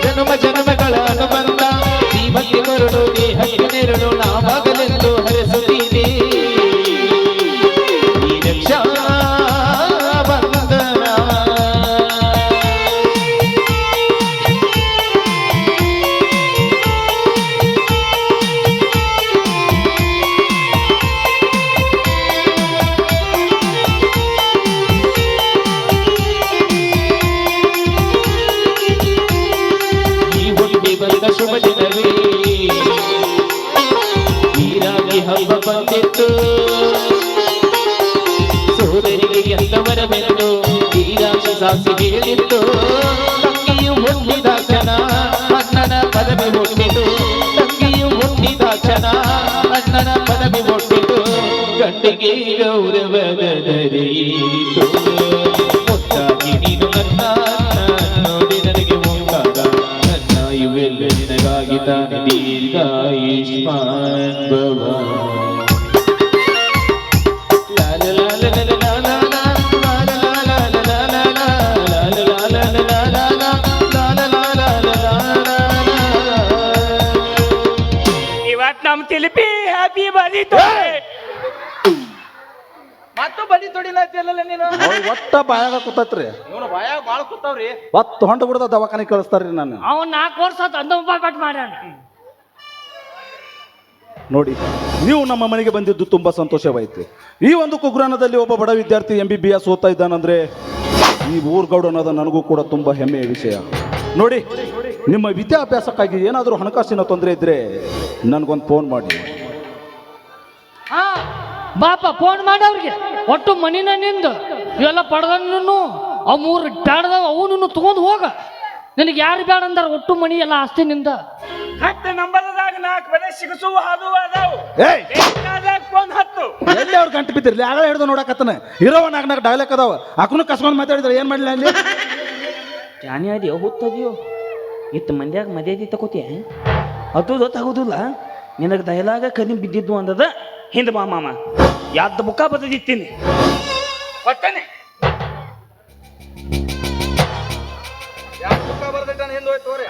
ಜನ್ಮ ಜನ್ಮಗಳ ಅನುಬಂಧ ಜೀವಕ್ಕೆ ಮರಳು ದೇಹಕ್ಕೆ ನೆರಳು ನಾವಾಗಲೆಂದು ಹರಿಸುತ್ತೀರಿ ಈ ರಕ್ಷಾ ಬಂಧನ. ಶುಭ ದಿನವೇ ಹೀರಾಗಿ ಹಬ್ಬ ಬಂದಿತ್ತು, ಸೋದರಿಗೆ ಎಂದವರ ಬೆರಳು ಹೀರಾಗಿ ಸಾಸಿ ಹೇಳಿತ್ತು. ತಂಗಿಯು ಹುಟ್ಟಿದ ಕ್ಷಣ ಅಣ್ಣನ ಪದವಿ ಹುಟ್ಟಿತು, ತಂಗಿಯು ಹುಟ್ಟಿದ ಕ್ಷಣ ಅಣ್ಣನ ಪದವಿ ಹುಟ್ಟಿತು. ಗಂಡಿಗೆ ಗೌರವದ ದರೆಯಿತು, ಮುತ್ತಾಗಿ ನೀನು ನನ್ನ ನೋಡಿ ನನಗೆ ಮುಂದಾದ ಇವೆಲ್ಲ ನಿನಗಾಗಿ ತಾನೆ ದೀರ್ಘಾಯುಷ್ಮಾನ್ ಭವ. ಇವತ್ತು ನಮ್ಮ ತಿಲಿಪಿ ಹ್ಯಾಪಿ ಬರೀತು. ಮತ್ತು ಬಲಿ ತೊಡಿಲತ್ತಿಲ್ಲ ನೀನು. ಒಟ್ಟ ಬಾಯಾಗ ಕೂತತ್ರಿ, ಇವನು ಬಾಯಾಗ ಬಾಳ ಕೂತಾವ್ರಿ. ಒತ್ತು ಹೊಂಡ ಬಿಡದ ದವಾಖಾನೆ ಕಳಿಸ್ತಾರ್ರಿ ನಾನು. ಅವ್ನು 4 ವರ್ಷ ಆತ ಅಂದ ಪಾಟ್ ಮಾಡ್ಯಾನ. ನೋಡಿ, ನೀವು ನಮ್ಮ ಮನೆಗೆ ಬಂದಿದ್ದು ತುಂಬಾ ಸಂತೋಷವಾಯಿತು. ಈ ಒಂದು ಕುಗ್ರಾಮದಲ್ಲಿ ಒಬ್ಬ ಬಡ ವಿದ್ಯಾರ್ಥಿ MBBS ಓದ್ತಾ ಇದ್ದಾನಂದ್ರೆ ಈ ಊರ್ಗೌಡ ಅನ್ನೋದು ನನಗೂ ಕೂಡ ತುಂಬಾ ಹೆಮ್ಮೆಯ ವಿಷಯ. ನೋಡಿ, ನಿಮ್ಮ ವಿದ್ಯಾಭ್ಯಾಸಕ್ಕಾಗಿ ಏನಾದರೂ ಹಣಕಾಸಿನ ತೊಂದರೆ ಇದ್ರೆ ನನಗೊಂದು ಫೋನ್ ಮಾಡಿ. ಹಾ ಬಾಪ ಫೋನ್ ಮಾಡಿ ಅವ್ರಿಗೆ. ಒಟ್ಟು ಮನಿನ ನಿಂದು ಇವೆಲ್ಲ ಪಡೆದನ್ನು ಅವು 3 ಬ್ಯಾಡದವ ಅವನು ತಗೊಂಡು ಹೋಗ. ನಿನಗೆ ಯಾರು ಬೇಡ ಅಂದಾರ, ಒಟ್ಟು ಮನಿ ಎಲ್ಲ ಆಸ್ತಿ ನಿಂದ. ಹತ್ತು ನಂಬರ್ದಾಗ 4 ಬೆಲೆ ಸಿಗಸುವ ಅದು ಅದಾವು. ಫೋನ್ ಹತ್ತು ಎಲ್ಲಿ ಅವ್ರು ಗಂಟು ಬಿದ್ದಿರ್ಲಿ, ಆಗ ಹಿಡಿದು ನೋಡಕತ್ತನ ಇರೋ 4 ಡೈಲಾಗ್ ಅದಾವ. ಅಕ್ಕನು ಕಸ್ಕೊಂಡು ಮಾತಾಡಿದ್ರೆ ಏನು ಮಾಡಲಿಲ್ಲ ಅಲ್ಲಿ. ಜಾನಿ ಅದಿಯೋ ಹುತ್ತದಿಯೋ ಇತ್ತು ಮಂದ್ಯಾಗ ಮದ್ಯಾದಿ ತಗೋತಿಯ ಅದು ಗೊತ್ತಾಗೋದಿಲ್ಲ. ನಿನಗೆ ಡೈಲಾಗ ಕದಿಮ್ ಬಿದ್ದಿದ್ದು ಅಂದದ ಹಿಂದೆ ಬಾ ಮಾಮ, ಯಾವ್ದು ಬುಕ್ಕ ಬದದಿತ್ತೀನಿ ಒಟ್ಟನೆ ಬರ್ದಿಟ್ಟಾನ ಹಿಂದೆ ಹೋಯ್ತು ತೋರಿ.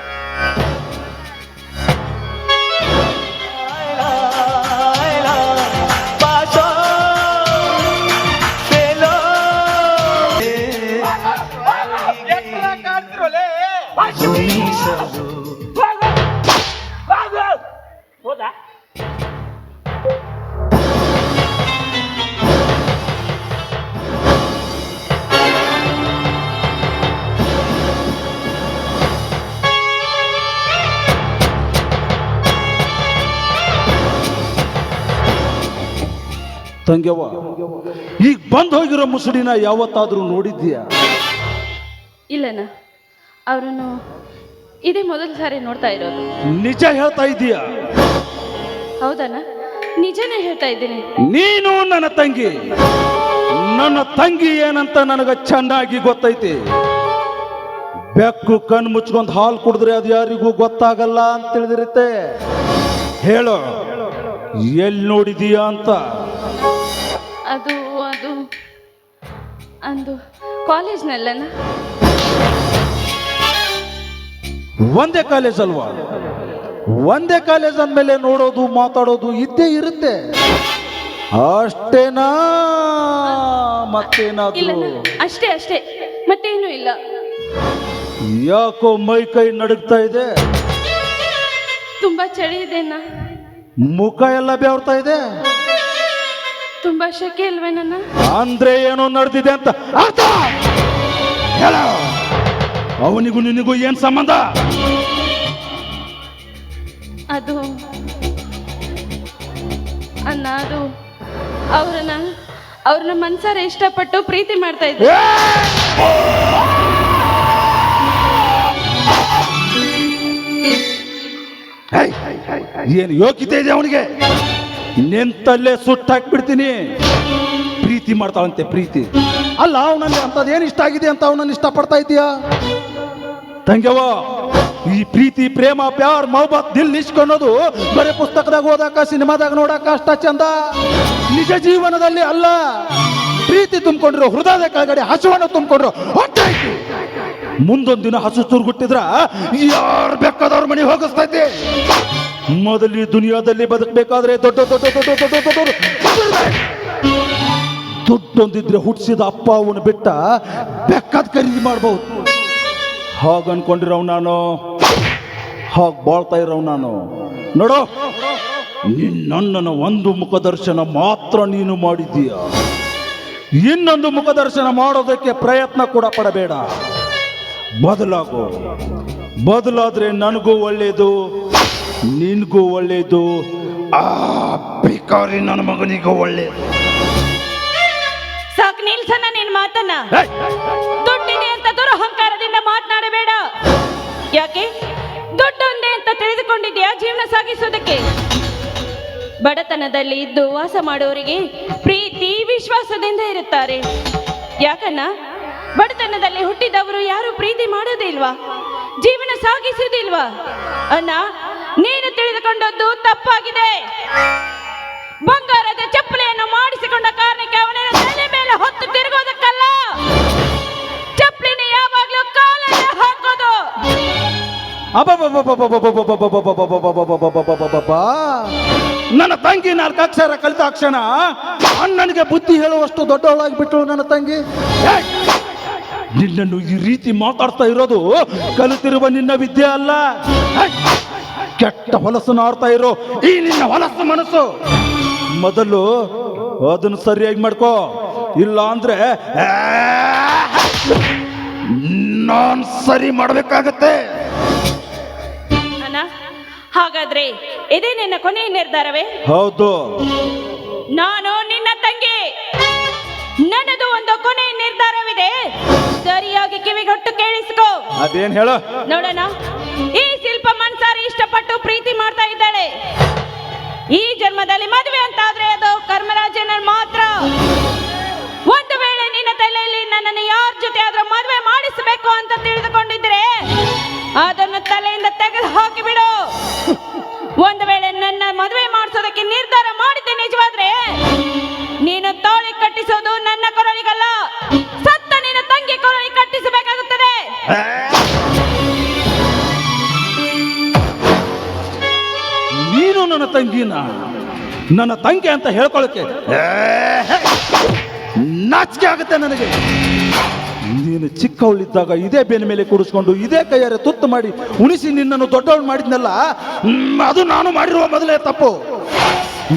ಹೌದಾ? ತಂಗ್ಯವ್ವ, ಈಗ ಬಂದು ಹೋಗಿರೋ ಮುಸುಡಿನ ಯಾವತ್ತಾದ್ರೂ ನೋಡಿದ್ದೀಯಾ? ಇಲ್ಲಣ್ಣ, ಅವರನ್ನು ಇದೇ ಮೊದಲ ಸಾರಿ ನೋಡ್ತಾ ಇರೋದು. ನಿಜ ಹೇಳ್ತಾ ಇದ್ದೀಯಾ? ಹೌದಣ್ಣ, ನಿಜನೇ ಹೇಳ್ತಾ ಇದ್ದೀನಿ. ನೀನು ನನ್ನ ತಂಗಿ. ನನ್ನ ತಂಗಿ ಏನಂತ ನನಗೆ ಚೆನ್ನಾಗಿ ಗೊತ್ತೈತಿ. ಬೆಕ್ಕು ಕಣ್ಣು ಮುಚ್ಕೊಂಡು ಹಾಲು ಕುಡಿದ್ರೆ ಅದು ಯಾರಿಗೂ ಗೊತ್ತಾಗಲ್ಲ ಅಂತ ತಿಳಿದಿರುತ್ತೆ. ಹೇಳು, ಎಲ್ಲಿ ನೋಡಿದೀಯಾ ಅಂತ. ಅದು ಅದು ಅಂದು ಕಾಲೇಜ್ನಲ್ಲಣ್ಣ. ಒಂದೇ ಕಾಲೇಜ್ ಅಲ್ವಾ? ಒಂದೇ ಕಾಲೇಜ್ ಅಂದಮೇಲೆ ನೋಡೋದು ಮಾತಾಡೋದು ಇದ್ದೇ ಇರುತ್ತೆ. ಅಷ್ಟೇನಾ ಇಲ್ಲನ, ಮತ್ತೇನಾದ್ರು? ಅಷ್ಟೇ ಅಷ್ಟೇ, ಮತ್ತೇನೂ ಇಲ್ಲ. ಯಾಕೋ ಮೈ ಕೈ ನಡುಗ್ತಾ ಇದೆ, ತುಂಬಾ ಚಳಿ ಇದೆನ, ಮುಖ ಎಲ್ಲ ಬೆವರ್ತಾ ಇದೆ, ತುಂಬಾ ಶೆಕೆ ಇಲ್ವೇನ? ಅಂದ್ರೆ ಏನೋ ನಡೆದಿದೆ ಅಂತ ಅರ್ಥ. ಹೇಳ, ಅವನಿಗೂ ನಿನಗೂ ಏನ್ ಸಂಬಂಧ? ಅದು ಅಣ್ಣ, ಅದು ಅವ್ರನ್ನ ಮನ್ಸಾರ ಇಷ್ಟಪಟ್ಟು ಪ್ರೀತಿ ಮಾಡ್ತಾ ಇದ್ದೆ. ಏನು ಯೋಗ್ಯತೆ ಇದೆ ಅವನಿಗೆ? ನಿಂತಲ್ಲೇ ಸುಟ್ಟಾಕ್ಬಿಡ್ತೀನಿ. ಪ್ರೀತಿ ಮಾಡ್ತಾವಂತೆ, ಪ್ರೀತಿ ಅಲ್ಲ. ಅವನಲ್ಲಿ ಅಂತದೇನು ಇಷ್ಟ ಆಗಿದೆ ಅಂತ ಅವನನ್ನು ಇಷ್ಟಪಡ್ತಾ ಇದೀಯಾ ತಂಗ್ಯವ? ಈ ಪ್ರೀತಿ, ಪ್ರೇಮ, ಪ್ಯಾರ್, ಮೊಹಬ್ಬತ್, ದಿಲ್ ಇಷ್ಕ್ ಅನ್ನೋದು ಬರೀ ಪುಸ್ತಕದಾಗ ಓದಾಕ, ಸಿನಿಮಾದಾಗ ನೋಡಾಕ ಅಷ್ಟ ಚಂದ. ನಿಜ ಜೀವನದಲ್ಲಿ ಅಲ್ಲ. ಪ್ರೀತಿ ತುಂಬಿಕೊಂಡಿರೋ ಹೃದಯದ ಕೆಳಗಡೆ ಹಸುವನ್ನು ತುಂಬಿಕೊಂಡ್ರು ಹೊಟ್ಟೆ ಐತಿ. ಮುಂದೊಂದು ದಿನ ಹಸು ತುರ್ಗುಟ್ಟಿದ್ರ ಯಾರು ಬೇಕಾದವ್ರ ಮನೆ ಹೋಗಿಸ್ತೈತಿ. ಮೊದಲು ಈ ದುನಿಯಾದಲ್ಲಿ ಬದುಕಬೇಕಾದ್ರೆ ದೊಡ್ಡ ದೊಡ್ಡ ದೊಡ್ಡ ದೊಡ್ಡ ದೊಡ್ಡ ದುಡ್ಡೊಂದಿದ್ರೆ ಹುಟ್ಟಿಸಿದ ಅಪ್ಪ ಅವನು ಬಿಟ್ಟ ಬೇಕಾದ ಖರೀದಿ ಮಾಡ್ಬೋದು. ಹಾಗ ಅನ್ಕೊಂಡಿರೋ ನಾನು, ಹಾಗೆ ಬಾಳ್ತಾ ಇರೋ ನಾನು. ನೋಡು, ನನ್ನನ್ನು ಒಂದು ಮುಖದರ್ಶನ ಮಾತ್ರ ನೀನು ಮಾಡಿದ್ದೀಯ. ಇನ್ನೊಂದು ಮುಖದರ್ಶನ ಮಾಡೋದಕ್ಕೆ ಪ್ರಯತ್ನ ಕೂಡ ಪಡಬೇಡ. ಬದಲಾಗು. ಬದಲಾದ್ರೆ ನನಗೂ ಒಳ್ಳೇದು, ನಿನ್ಗೂ ಒಳ್ಳೇದು, ಆ ಭಿಕಾರಿ ನನ್ನ ಮಗನಿಗೂ ಒಳ್ಳೇದು. ಸಾಕು ನಿಲ್ಸನ್ನ ನಿನ್ ಮಾತನ್ನ. ದುಡ್ಡಿದೆ ಅಂತ ದುರಹಂಕಾರದಿಂದ ಮಾತನಾಡಬೇಡ. ಯಾಕೆ? ದುಡ್ಡೊಂದೇ ಅಂತ ತಿಳಿದುಕೊಂಡಿದ್ಯಾ ಜೀವನ ಸಾಗಿಸೋದಕ್ಕೆ? ಬಡತನದಲ್ಲಿ ಇದ್ದು ವಾಸ ಮಾಡೋರಿಗೆ ಪ್ರೀತಿ ವಿಶ್ವಾಸದಿಂದ ಇರುತ್ತಾರೆ. ಯಾಕನ್ನ? ಬಡತನದಲ್ಲಿ ಹುಟ್ಟಿದವರು ಯಾರು ಪ್ರೀತಿ ಮಾಡೋದಿಲ್ವಾ? ಜೀವನ ಸಾಗಿಸುವುದಿಲ್ವಾ? ಅಣ್ಣ, ನೀನು ತಿಳಿದುಕೊಂಡದ್ದು ತಪ್ಪಾಗಿದೆ. ಬಂಗಾರದ ಚಪ್ಪಲಿಯನ್ನು ಮಾಡಿಸಿಕೊಂಡ ಕಾರಣಕ್ಕೆ ಅವನ ತಲೆ ಮೇಲೆ ಹೊತ್ತು ತಿರುಗೋದಕ್ಕಲ್ಲ, ಚಪ್ಪಲಿನ ಯಾವಾಗ್ಲೂ ಕಾಲಲ್ಲಿ ಹಾಕೋದು. ನನ್ನ ತಂಗಿ 4 ಅಕ್ಷರ ಕಲಿತಾಕ್ಷಣ ಅಣ್ಣನಿಗೆ ಬುದ್ಧಿ ಹೇಳುವಷ್ಟು ದೊಡ್ಡವಳಾಗಿ ಬಿಟ್ಟಳು ನನ್ನ ತಂಗಿ. ನಿನ್ನನ್ನು ಈ ರೀತಿ ಮಾತಾಡ್ತಾ ಇರೋದು ಕಲಿತಿರುವ ನಿನ್ನ ವಿದ್ಯೆ ಅಲ್ಲ, ಕೆಟ್ಟ ಹೊಲಸನ್ನು ಆಡ್ತಾ ಇರೋ ಈ ನಿನ್ನ ಹೊಲಸು ಮನಸ್ಸು. ಮೊದಲು ಅದನ್ನು ಸರಿಯಾಗಿ ಮಾಡ್ಕೋ, ಇಲ್ಲ ಅಂದ್ರೆ ನಾನ್ ಸರಿ ಮಾಡ್ಬೇಕಾಗತ್ತೆ. ಅಣ್ಣ, ಹಾಗಾದ್ರೆ ಇದೇ ನಿನ್ನ ಕೊನೆಯ ನಿರ್ಧಾರವೇ? ಹೌದು. ನಾನು ನಿನ್ನ ತಂಗಿ, ನನ್ನದು ಒಂದು ಕೊನೆಯ ನಿರ್ಧಾರವಿದೆ. ಸರಿಯಾಗಿ ಕಿವಿಗೊಟ್ಟು ಕೇಳಿಸ್ಕೋ. ಅದೇನ್ ಹೇಳು? ನೋಡೋಣ, ಈ ಶಿಲ್ಪ ಮನ್ಸಾರಿ ಇಷ್ಟಪಟ್ಟು ಪ್ರೀತಿ ಮಾಡ್ತಾ ಇದ್ದಾಳೆ. ಈ ಜನ್ಮದಲ್ಲಿ ಮದುವೆ ಅಂತಾದ್ರೆ ಅದು ಕರ್ಮರಾಜನ ಮಾತ್ರ. ಒಂದು ವೇಳೆ ನಿನ್ನ ತಲೆಯಲ್ಲಿ ನನ್ನನ್ನು ಯಾರ ಜೊತೆ ಆದ್ರೂ ಮದುವೆ ಮಾಡಿಸಬೇಕು ಅಂತ ತಿಳಿದುಕೊಂಡಿದ್ರೆ ಅದನ್ನು ತಲೆಯಿಂದ ತೆಗೆದು ಹಾಕಿಬಿಡು. ಒಂದು ವೇಳೆ ನನ್ನ ಮದುವೆ ಮಾಡಿಸೋದಕ್ಕೆ ನಿರ್ಧಾರ ಮಾಡಿದ್ದೆ ನಿಜವಾದ್ರೆ ನೀನು ತಾಳಿ ಕಟ್ಟಿಸೋದು ನನ್ನ ಕೊರಳಿಗಲ್ಲ, ಸತ್ತ ನಿನ್ನ ತಂಗಿ ಕೊರಳಿ ಕಟ್ಟಿಸಬೇಕಾಗುತ್ತದೆ. ನೀನು ನನ್ನ ತಂಗಿನ ನನ್ನ ತಂಗಿ ಅಂತ ಹೇಳ್ಕೊಳಕ್ಕೆ ನಾಚಿಕೆ ಆಗುತ್ತೆ ನನಗೆ. ನೀನು ಚಿಕ್ಕವಳಿದ್ದಾಗ ಇದೇ ಬೇನ ಮೇಲೆ ಕೂಡಿಸ್ಕೊಂಡು ಇದೇ ಕೈಯಾರೆ ತುತ್ತು ಮಾಡಿ ಉಣಿಸಿ ನಿನ್ನನ್ನು ದೊಡ್ಡವಳು ಮಾಡಿದ್ನಲ್ಲ, ಅದು ನಾನು ಮಾಡಿರುವ ಮೊದಲೇ ತಪ್ಪು.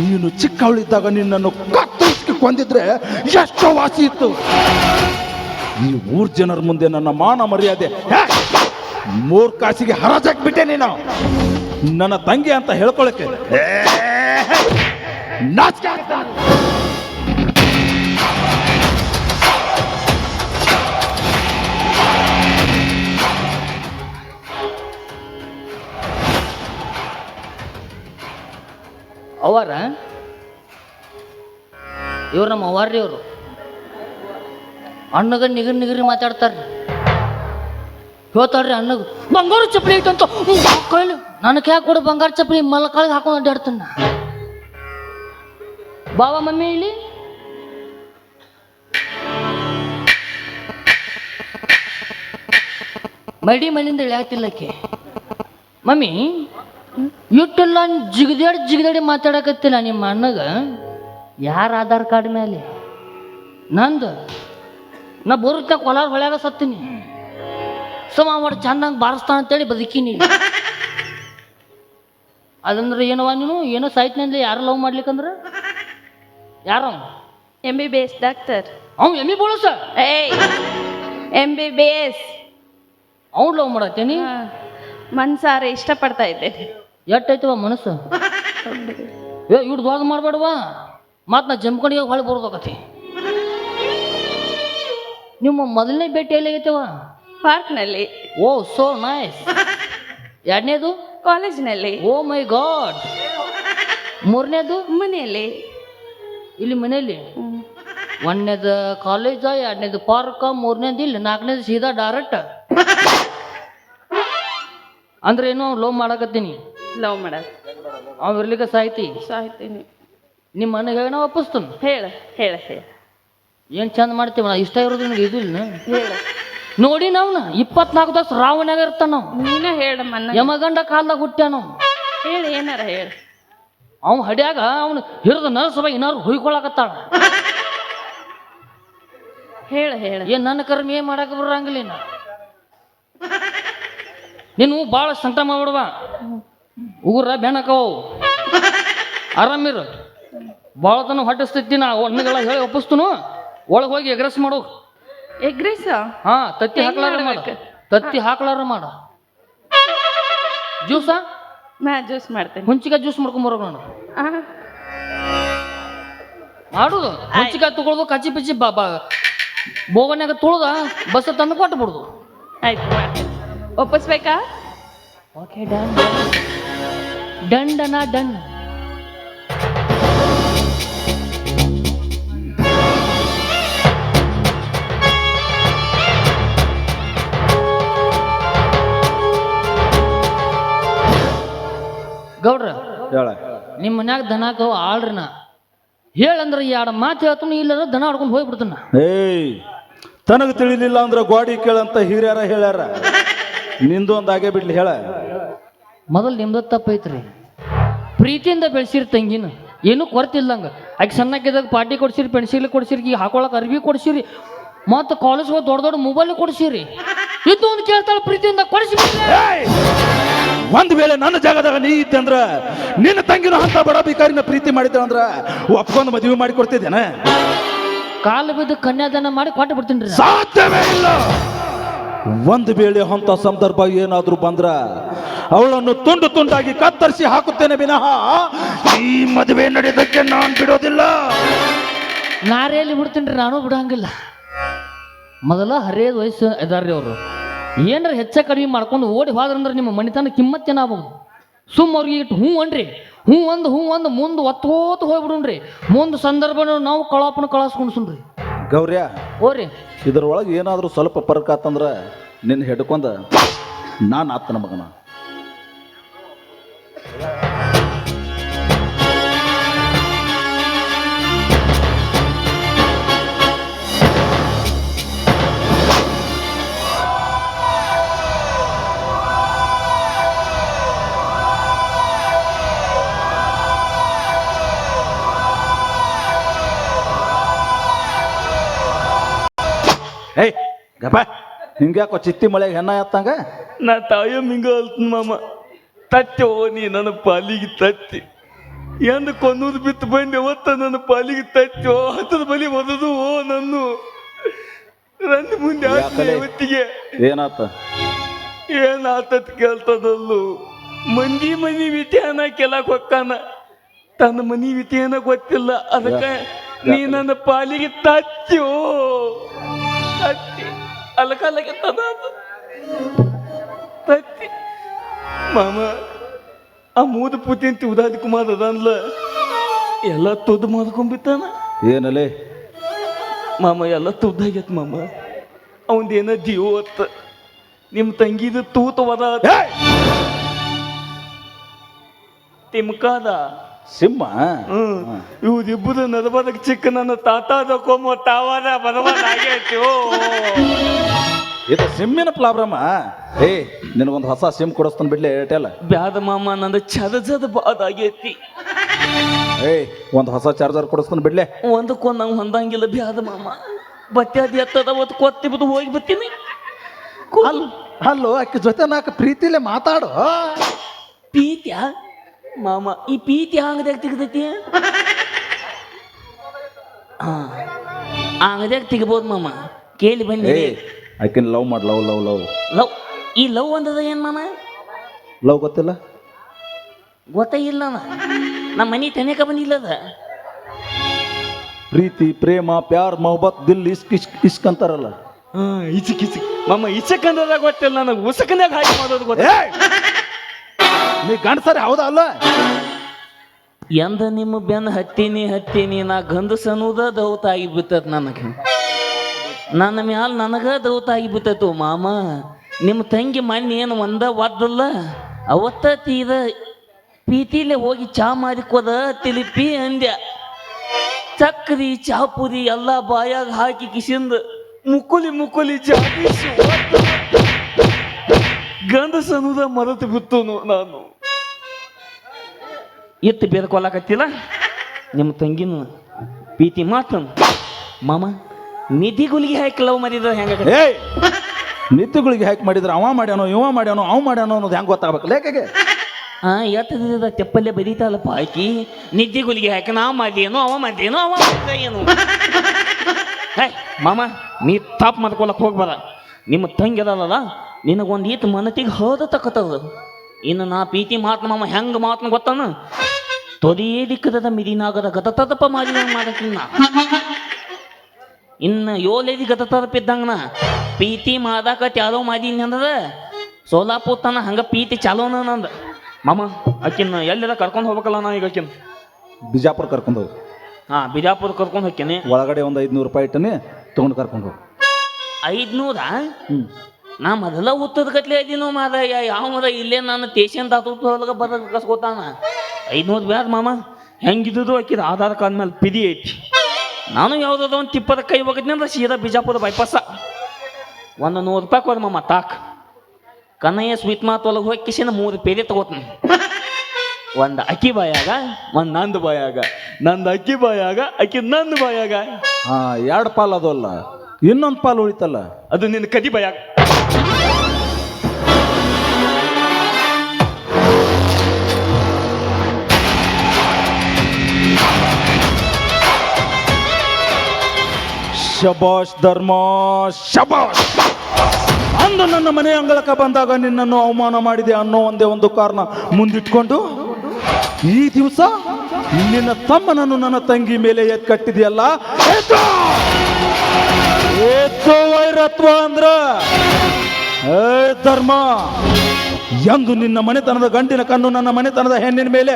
ನೀನು ಚಿಕ್ಕವಳಿದ್ದಾಗ ನಿನ್ನನ್ನು ಕತ್ತರಿಸಿ ಕೊಂದಿದ್ರೆ ಎಷ್ಟೋ ವಾಸಿ ಇತ್ತು. ಈ ಊರ್ ಜನರ ಮುಂದೆ ನನ್ನ ಮಾನ ಮರ್ಯಾದೆ 3 ಕಾಸಿಗೆ ಹರಾಜಾಕ್ಬಿಟ್ಟೆ ನೀನು. ನನ್ನ ತಂಗಿ ಅಂತ ಹೇಳ್ಕೊಳಕ್ಕೆ ನಾಚಿಕೆ ಆಗುತ್ತೆ. ಅವರ ಇವ್ರು ನಮ್ಮ ಅವ್ವಾರ್ರಿ, ಅವರು ಅಣ್ಣಗ ನಿಗರ್ ನಿಗರಿ ಮಾತಾಡ್ತಾರ್ರಿ. ಹೇಳ್ತಾಳ್ರಿ ಅಣ್ಣಗ ಬಂಗಾರ ಚಪ್ಪಲಿ ಐತಂತ ಕೈಲಿ ನನಗೆ ಯಾಕೆ ಕೊಡು ಬಂಗಾರ ಚಪ್ಪಲಿ ಮಲ್ಕಾಳಿಗೆ ಹಾಕೊಂಡು ಅಡ್ಡಾಡ್ತಾನ. ಬಾವಾ ಮಮ್ಮಿ ಇಲ್ಲಿ ಮಡಿ ಮನೆಯಿಂದ ಇಳ್ಯಾತಿಲ್ಲಕ್ಕೆ. ಮಮ್ಮಿ ಇಟ್ಟೆಲ್ಲ ಜಿಗದಾಡಿ ಮಾತಾಡಕತ್ತಿಲ್ಲ ನಿಮ್ಮ ಅಣ್ಣಗ. ಯಾರ ಆಧಾರ್ ಕಾರ್ಡ್ ಮೇಲೆ ನಂದು ನಾ ಬರುತ್ತೆ ಕೊಲಾರ ಹೊಳ್ಯಾಗ ಸತ್ತೀನಿ ಸಮ ಮಾಡಿ ಚಂದಂಗೆ ಬಾರಿಸ್ತಾನ ಅಂತೇಳಿ ಬದುಕೀನಿ ಅದಂದ್ರೆ ಏನವ ನೀನು ಏನೋ ಸಾಯ್ತಿನಲ್ಲಿ ಯಾರು ಲವ್ ಮಾಡ್ಲಿಕ್ಕಂದ್ರೆ ಯಾರು MBBS ಡಾಕ್ಟರ್. ಅವ್ನು ಎಮ್ಮಿ ಬೋಳಸ ಏಯ್ MBBS. ಅವ್ನು ಲವ್ ಮಾಡತ್ತೇನಿ ಮನ್ಸಾರೆ ಇಷ್ಟಪಡ್ತಾ ಇದ್ದೇನೆ. ಎಟ್ಟೈತವ ಮನಸ್ಸು ಇವ್ರು ದ್ವಾದ ಮಾಡಬೇಡವಾ ಮತ್ತು ನಾ ಜಂಪ್ಕಣಿಗೆ ಹೊಳೆ ಬರೋದಾಗತಿ ನಿಮ್ಮ ಮೊದಲನೇ ಭೇಟಿ ಎಲ್ಲಿಗೈತವ ಪಾರ್ಕ್ನಲ್ಲಿ. ಓ ಸೋ ನೈಸ್ ಎರಡನೇದು ಕಾಲೇಜ್ನಲ್ಲಿ. ಓ ಮೈ ಗಾಡ್ ಮೂರನೇದು ಮನೆಯಲ್ಲಿ. ಇಲ್ಲಿ ಮನೆಯಲ್ಲಿ ಒಂದನೇದು ಕಾಲೇಜ ಎರಡನೇದು ಪಾರ್ಕ ಮೂರನೇದು ಇಲ್ಲಿ ನಾಲ್ಕನೇದು ಸೀದಾ ಡೈರೆಕ್ಟ್ ಅಂದ್ರೆ ಏನೋ ಲವ್ ಮಾಡಕತ್ತೀನಿ ಲವ್ ಮಾಡೋದು ಅವ್ ಇರ್ಲಿಕ್ಕೆ ಸಾಯ್ತಿ ಸಾಯ್ತೀನಿ. ನಿಮ್ಮ ಮನೆಗೆ ಹೇಳ ವಾಪಸ್ತಾನ ಹೇಳ ಹೇಳ ಹೇಳ ಏನು ಚಂದ ಮಾಡ್ತೀವಿ ನಾ ಇಷ್ಟ ಇರೋದು ನಿನಗೆ ಇದು ಇಲ್ಲ ಹೇಳ. ನೋಡಿ ನಾವ್ನ 24 ತಾಸು ರಾವಣಾಗ ಇರ್ತಾನ ನಾವು ನೀನ ಹೇಳಮ್ಮನ್ನ. ಯಮಗಂಡ ಕಾಲ್ದಾಗ ಹುಟ್ಟ್ಯಾನ ನಾವು ಹೇಳಿ ಏನಾರ ಹೇಳ. ಅವ್ನು ಹಡ್ಯಾಗ ಅವ್ನು ಹಿರಿದ ನರ್ಸಭ ಏನಾರು ಹುಯ್ಕೊಳಕತ್ತಾಳ ಹೇಳ ಹೇಳ. ಏನ್ ನನ್ನ ಕರ್ಮ ಏನ್ ಮಾಡಕ್ಕೆ ಬರಂಗಿಲ್ಲ ಇನ್ನ ನೀನು ಭಾಳ ಸಂಕಟ ಮಾಡ್ಬಿಡ್ವ ಉಗುರ ಬೆಣಕವು ಆರಾಮಿರು ಭಾಳ ತನ ಹೊಟ್ಟಿಸ್ತೈತಿ ನಾ ಒಣ್ಣಗಳ ಹೇಳಿ ಒಪ್ಪಿಸ್ತನು ಒಳಗೆ ಹೋಗಿ ಎಗ್ರೆಸ್ ಮಾಡು ಎಗ್ರೆಸ್. ಹಾ ತತ್ತಿ ಹಾಕ್ಲಾರ ಮಾಡ ತತ್ತಿ ಹಾಕ್ಲಾರ ಮಾಡ ಜ್ಯೂಸ ನಾ ಜ್ಯೂಸ್ ಮಾಡ್ತೇನೆ. ಹುಂಚಿಕಾಯಿ ಜ್ಯೂಸ್ ಮಾಡ್ಕೊಂಬರೋ ನಾನು ಆ, ಮಾಡುದು ಹುಂಚಿಕಾಯಿ ತಗೊಳ್ದು ಕಚ್ಚಿ ಪಿಚ್ಚಿ ಬೋಗನ್ಯಾಗ ತುಳ್ದ ಬಸ್ ತಂದು ಕೊಟ್ಟು ಬಿಡುದು ಆಯ್ತು ಮಾಡ್ತೇನೆ. ಒಪ್ಪಿಸ್ಬೇಕಾ? ಓಕೆ ಡನ್ ದಂಡನ ಡನ್ ಗೌಡ್ರ ಹೇಳ ನಿಮ್ಮ ಮನ್ಯಾಗ ದನಕ ಆಳ್ರಿ ನಾ ಹೇಳಂದ್ರೆ ಎರಡು ಮಾತು ಹೇಳ್ತಾನು ಇಲ್ಲದ ದನ ಆಡ್ಕೊಂಡು ಹೋಗ್ಬಿಡ್ತಾನ ಏಯ್ ತನಗೆ ತಿಳಿಲಿಲ್ಲ ಅಂದ್ರೆ ಗೋಡಿ ಕೇಳಂತ ಹಿರಿಯರ ಹೇಳ್ಯಾರ ನಿಂದು ಒಂದು ಆಗೇ ಬಿಡ್ಲಿ ಹೇಳ ಮೊದಲು ನಿಮ್ದು ತಪ್ಪೈತ್ರಿ ಪ್ರೀತಿಯಿಂದ ಬೆಳೆಸಿರಿ ತಂಗಿನ ಏನೂ ಕೊರತಿಲ್ದಂಗ ಆಕೆ ಸಣ್ಣಕ್ಕಿದಾಗ ಪಾರ್ಟಿ ಕೊಡ್ಸಿರಿ ಪೆನ್ಸಿಲ್ ಕೊಡ್ಸಿರಿ ಈಗ ಹಾಕೊಳಕ್ ಅರ್ಬಿ ಕೊಡ್ಸಿರಿ ಮತ್ತು ಕಾಲೇಜ್ ಹೋಗಿ ದೊಡ್ಡ ದೊಡ್ಡ ಮೊಬೈಲ್ ಕೊಡ್ಸಿರಿ ಇದು ಒಂದು ಕೇಳ್ತಾಳೆ ಪ್ರೀತಿಯಿಂದ ಕೊಡಿಸಿ ಒಂದ್ ವೇಳೆ ನನ್ನ ಜಾಗದಾಗ ನೀ ಇದ್ದೆ ಅಂದ್ರ ನಿನ್ನ ತಂಗಿನ ಅಂತ ಬಡ ಭಿಕಾರಿನ ಪ್ರೀತಿ ಮಾಡಿದ್ದೆ ಅಂದ್ರ ಒಪ್ಕೊಂಡು ಮದುವೆ ಮಾಡಿ ಕೊಡ್ತಿದ್ದೇನೆ ಕಾಲು ಬಿದ್ದು ಕನ್ಯಾದಾನ ಮಾಡಿ ಕೊಟ್ಟು ಬಿಡ್ತೀನಿ ಸಾಧ್ಯವೇ ಇಲ್ಲ ಒಂದು ವೇಳೆ ಅಂತ ಸಂದರ್ಭ ಏನಾದ್ರೂ ಬಂದ್ರ ಅವಳನ್ನು ತುಂಡು ತುಂಡಾಗಿ ಕತ್ತರಿಸಿ ಹಾಕುತ್ತೇನೆ ವಿನಃ ಈ ಮದುವೆ ನಡೆಯೋದಕ್ಕೆ ನಾನು ಬಿಡೋದಿಲ್ಲ ನಾರೇಲಿ ಬಿಡ್ತೀನಿ ನಾನು ಬಿಡಂಗಿಲ್ಲ ಮೊದಲ ಹರಿಯದ ವಯಸ್ಸು ಇದಾರ್ರಿ ಅವರು ಏನಾರ ಹೆಚ್ಚ ಕಡಿಮೆ ಮಾಡ್ಕೊಂಡು ಓಡಿ ಹೋದ್ರಂದ್ರೆ ನಿಮ್ಮ ಮನಿತನ ಕಿಮ್ಮತ್ತೇನಾಗ್ಬೋದು ಸುಮ್ಮ ಅವ್ರಿಗೆ ಇಟ್ಟು ಹ್ಞೂ ಅನ್ರಿ ಹ್ಞೂ ಒಂದು ಮುಂದೆ ಒತ್ತೋತು ಹೋಗ್ಬಿಡ್ರಿ ಮುಂದೆ ಸಂದರ್ಭ ನಾವು ಕಳಾಪನ ಕಳಿಸ್ಕೊಂಡು ಸುನ್ರಿ ಗೌರ್ಯ ಓರಿ ಇದ್ರೊಳಗೆ ಏನಾದರೂ ಸ್ವಲ್ಪ ಫರ್ಕ್ ಆತಂದ್ರ ನಿನ್ನ ಹಿಡ್ಕೊಂಡ ನಾನು ಆತನ ಮಗನ ಏಯ್ ಗಪ್ಪ ಹಿಂಗ್ಯಾಕೋ ಚಿತ್ತಿ ಮಳೆಗೆ ಹೆಣ್ಣ ಎತ್ತಂಗ ನಾ ತಾಯ ಮಿಂಗ ಅಲ್ತನ ಮಾಮ ತತ್ತಿ ಓ ನೀ ನನ್ನ ಪಾಲಿಗೆ ತತ್ತಿ ಎಂದು ಕೊನ್ನೂರು ಬಿತ್ತು ಬಂದೆ ಅವತ್ತ ನನ್ನ ಪಾಲಿಗೆ ತತ್ತಿ ಓ ಹತ್ತದ ಬಲಿ ಒದದು ಓ ನನ್ನು ನನ್ನ ಮುಂದೆ ಯಾಕಲೆ? ಹೊತ್ತಿಗೆ ಏನಾತ ಏನಾತತ್ ಕೇಳ್ತದಲ್ಲು ಮಂದಿ ವಿತಿಯನ್ನ ಕೆಲಕ್ ಹೊಕ್ಕಾನ ತನ್ನ ಮನಿ ವಿತಿಯನ್ನ ಗೊತ್ತಿಲ್ಲ ಅದಕ್ಕೆ ನೀ ನನ್ನ ಪಾಲಿಗೆ ತತ್ತಿ ಓ ತತ್ತಿ ಅಲಕಲ್ಲಕ್ಕೆ ತತ್ತಿ ಮಾಮ ಆ ಮೂದ ಪೂತಿಂತಿ ಉದಾದಿ ಕುಮಾರ್ ಅದನ್ಲ ಎಲ್ಲ ತುದ್ದು ಮಾಡ್ಕೊಂಡ್ಬಿತ್ತಾನ ಏನಲೇ ಮಾಮ ಎಲ್ಲ ತುದ್ದಾಗೈತ್ ಮಾಮ ಅವಂದೇನ ಜೀವ ಅತ್ತ ನಿಮ್ಮ ತಂಗಿದು ತೂತ ವದ ತಿಮ್ಕಾದ ಸಿಂಹ ಇವ್ರಿಬ್ಬರು ನದಬದಕ್ ಚಿಕ್ಕ ನನ್ನ ತಾತಾದ ಕೊಮ್ಮ ತಾವಾದ ಬದವಾದ ಆಗೈತಿ ಓ ಇದು ಸಿಮ್ಮಿನ ಪ್ರಾಬ್ಲಮ್ ಏ ನಿನಗೊಂದು ಹೊಸ ಸಿಮ್ ಕೊಡಿಸ್ತಾನೆ ಬಿಡ್ಲಿ ಏರ್ಟೆಲ್ ಬ್ಯಾದ ಮಾಮ ನಂದು ಚದ ಬಾದ ಆಗೈತಿ ಏಯ್ ಒಂದು ಹೊಸ ಚಾರ್ಜರ್ ಕೊಡಿಸ್ತಾನೆ ಬಿಡ್ಲೆ. ಒಂದಕ್ಕೊಂದು ನಾವು ಹೊಂದಂಗಿಲ್ಲ ಬ್ಯಾದ ಮಾಮ. ಬಟ್ಟೆ ಅದು ಎತ್ತದ ಒತ್ತು ಕೊತ್ತಿ ಬಿದ್ದು ಹೋಗಿ ಬರ್ತೀನಿ. ಅಲ್ಲೋ ಆಕೆ ಜೊತೆ ನಾಲ್ಕು ಪ್ರೀತಿಲೇ ಮಾತಾಡು. ಪೀತ್ಯ ಮಾಮ, ಈ ಪೀತಿ ಅಂಗದ್ಯಾಗ ತೆಗ್ದೈತಿ? ಹಾ, ಅಂಗದ್ಯಾಗ ತೆಗಿಬೋದು ಮಾಮ. ಕೇಳಿ ಬನ್ನಿ. ಆಕಿನ ಲವ್ ಮಾಡಿ ಲವ್ ಲವ್ ಲವ್ ಲವ್. ಈ ಲವ್ ಅಂದದ ಏನ್ ಮಾಮ? ಲವ್ ಗೊತ್ತಿಲ್ಲ? ಗೊತ್ತೇ ಇಲ್ಲ. ನಮ್ಮ ಮನೆ ತನಕ ಬಂದಿಲ್ಲದ. ಪ್ರೀತಿ, ಪ್ರೇಮ, ಪ್ಯಾರ್, ಮೊಹಬತ್, ದಿಲ್, ಇಸ್ಕ್ ಇಸ್ಕ್ ಇಸ್ಕ್ ಅಂತಾರಲ್ಲ. ಇಚಕ್ ಇಚಕ್ ಮಾಮ, ಇಚಕ್ ಅಂದದ ಗೊತ್ತಿಲ್ಲ ನನಗೆ. ಉಸಕನ್ಯಾಗ ಹಾಕಿ ಮಾಡೋದು ಗೊತ್ತ. ನೀ ಗಂಡಸರಿ ಹೌದಾ ಅಲ್ಲ? ಎಂದ ನಿಮ್ಮ ಬೆನ್ನ ಹತ್ತೀನಿ ನಾ ಗಂಡಸ ಅನ್ನೋದ ದೌತ ಆಗಿಬಿಟ್ಟದ ನನಗೆ. ನನ್ನ ಮ್ಯಾಲ ನನಗ ದೌತ ಆಗಿಬಿಟ್ಟತು ಮಾಮ. ನಿಮ್ಮ ತಂಗಿ ಮಣ್ಣು ಏನು ಒಂದ ಒದ್ದಲ್ಲ, ಅವತ್ತ ತೀದ ಪ್ರೀತಿಲೇ ಹೋಗಿ ಚಾ ಮಾಡಿಕೋದ ತಿಲಿಪಿ ಅಂದ್ಯ. ಚಕ್ರಿ ಚಾಪುರಿ ಎಲ್ಲ ಬಾಯಾಗ ಹಾಕಿ ಕಿಸಿಂದ ಮುಕ್ಕುಲಿ ಜಾಗಿಸಿ ಗಂಡಸ ಅನ್ನೋದ ಮರೆತು ಬಿತ್ತು ನಾನು. ಎತ್ತು ಬೇರ್ಕೊಳಕತ್ತಿಲ್ಲ ನಿಮ್ಮ ತಂಗಿನ ಪ್ರೀತಿ ಮಾತನ್ ಮಾಮ. ನಿಧಿ ಗುಲಿಗೆ ಹಾಕಿ ಲವ್ ಮಾಡಿದ್ರೆ ಹೆಂಗ? ನಿತ್ಯಗಳಿಗೆ ಹ್ಯಾಕ್ ಮಾಡಿದ್ರೆ ಅವ ಮಾಡ್ಯಾನೋ ಇವ ಮಾಡ್ಯಾನೋ ಅವ ಮಾಡ್ಯಾನೋ ಅನ್ನೋದು ಹೆಂಗೆ ಗೊತ್ತಾಗಬೇಕು ಲೇಖಗೆ? ಎತ್ತದ ತೆಪ್ಪಲ್ಲೇ ಬರೀತಾಳಪ್ಪ ಆಕಿ. ನಿದ್ದೆ ಗುಲಿಗೆ ಹಾಕಿ ನಾ ಮಾಡ್ದೇನೋ ಅವ ಮಾಡ್ದೇನೋ ಅವ ಮಾಡ್ದ ಏನು? ಹೇ ಮಾಮ, ನೀ ತಾಪ್ ಮಾಡ್ಕೊಳಕ್ ಹೋಗ್ಬಾರ. ನಿಮ್ಮ ತಂಗಿ ಅದಲ್ಲ, ನಿನಗೊಂದು ಈತ ಮನತಿಗೆ ಹೋದ ತಕ್ಕತದ. ಇನ್ನು ನಾ ಪ್ರೀತಿ ಮಾತನ ಮಾಮ ಹೆಂಗ ಮಾತನ ಗೊತ್ತಾನ? ತೊಲಿಯೇ ದಿಕ್ಕದ ಮಿದಿನಾಗದ ಗತತದಪ್ಪ ಮಾಡಿ ಮಾಡತ್ತೀನಿ ನಾ. ಇನ್ನು ಏಳೇದಿ ಗತತದಪ್ಪಿದ್ದಂಗನ ಪ್ರೀತಿ ಮಾದಾಕ ಚಾಲೋ ಮಾಡೀನಿ ಅಂದದ ಸೋಲಾಪುರ್ ತನ ಹಂಗ ಪ್ರೀತಿ ಚಾಲೋನ ನಂದ ಮಾಮ. ಆಕಿನ ಎಲ್ಲೆಲ್ಲ ಕರ್ಕೊಂಡು ಹೋಗ್ಬೇಕಲ್ಲ ನಾ ಈಗ ಆಕಿನ ಬಿಜಾಪುರ ಕರ್ಕೊಂಡು ಹೋಗಿ. ಬಿಜಾಪುರ ಕರ್ಕೊಂಡು ಹೋಗ್ತೇನೆ. ಒಳಗಡೆ ಒಂದು 500 ರೂಪಾಯಿ ಇಟ್ಟನೆ ತೊಗೊಂಡು ಕರ್ಕೊಂಡು ಹೋಗಿ. 500? ನಾ ಮೊದಲ ಉತ್ತದ ಕತ್ಲೆ ಇದೀನೋ ಮಾದ. ಯಾವ ಮದ ಇಲ್ಲೇ ನಾನು ಟೇಷನ್ ತಾತೊಳಗೆ ಬದ ಕಸ್ಕೋತಾನ. 500 ಬ್ಯಾಡ ಮಾಮ. ಹೆಂಗಿದ್ದು ಆಕಿದ ಆಧಾರ್ ಕಾರ್ಡ್ ಮೇಲೆ ಪಿದಿ ಐತಿ. ನಾನು ಯಾವುದಾದ ಒಂದು ತಿಪ್ಪದ ಕೈ ಹೋಗಿದ್ನಿ ಅಂದ್ರೆ ಸೀದಾ ಬಿಜಾಪುರ ಬೈಪಾಸ. ಒಂದು 100 ರೂಪಾಯಿ ಕೊಡ ಮಾಮ ತಾಕ್. ಕನ್ನಯ್ಯ ಸ್ವೀಟ್ ಮಾತು ಒಳಗೆ ಹೋಗಿ ಕಿಸಿನ 3 ಪೇದೆ ತಗೋತೀನಿ. ಒಂದು ಅಕ್ಕಿ ಬಾಯಾಗ, ಒಂದು ನಂದು ಬಾಯಾಗ. ನಂದು ಅಕ್ಕಿ ಬಾಯಾಗ, ಅಕ್ಕಿ ನಂದು ಬಾಯಾಗ. 2 ಪಾಲು ಅದು ಅಲ್ಲ, ಇನ್ನೊಂದು ಪಾಲು ಉಳಿತಲ್ಲ, ಅದು ನಿನ್ನ ಕದಿ ಬಾಯಾಗ. ಶಬಾಷ್ ಧರ್ಮ ಶಬಾಷ್. ಅಂದು ನನ್ನ ಮನೆ ಅಂಗಳಕ್ಕೆ ಬಂದಾಗ ನಿನ್ನನ್ನು ಅವಮಾನ ಮಾಡಿದೆ ಅನ್ನೋ ಒಂದೇ ಒಂದು ಕಾರಣ ಮುಂದಿಟ್ಕೊಂಡು ಈ ದಿವಸ ನಿನ್ನ ತಮ್ಮನನ್ನು ನನ್ನ ತಂಗಿ ಮೇಲೆ ಕಟ್ಟಿದೆಯಲ್ಲ, ವೈರತ್ವ ಅಂದ್ರ ಧರ್ಮ. ಎಂದು ನಿನ್ನ ಮನೆತನದ ಗಂಡಿನ ಕಣ್ಣು ನನ್ನ ಮನೆತನದ ಹೆಣ್ಣಿನ ಮೇಲೆ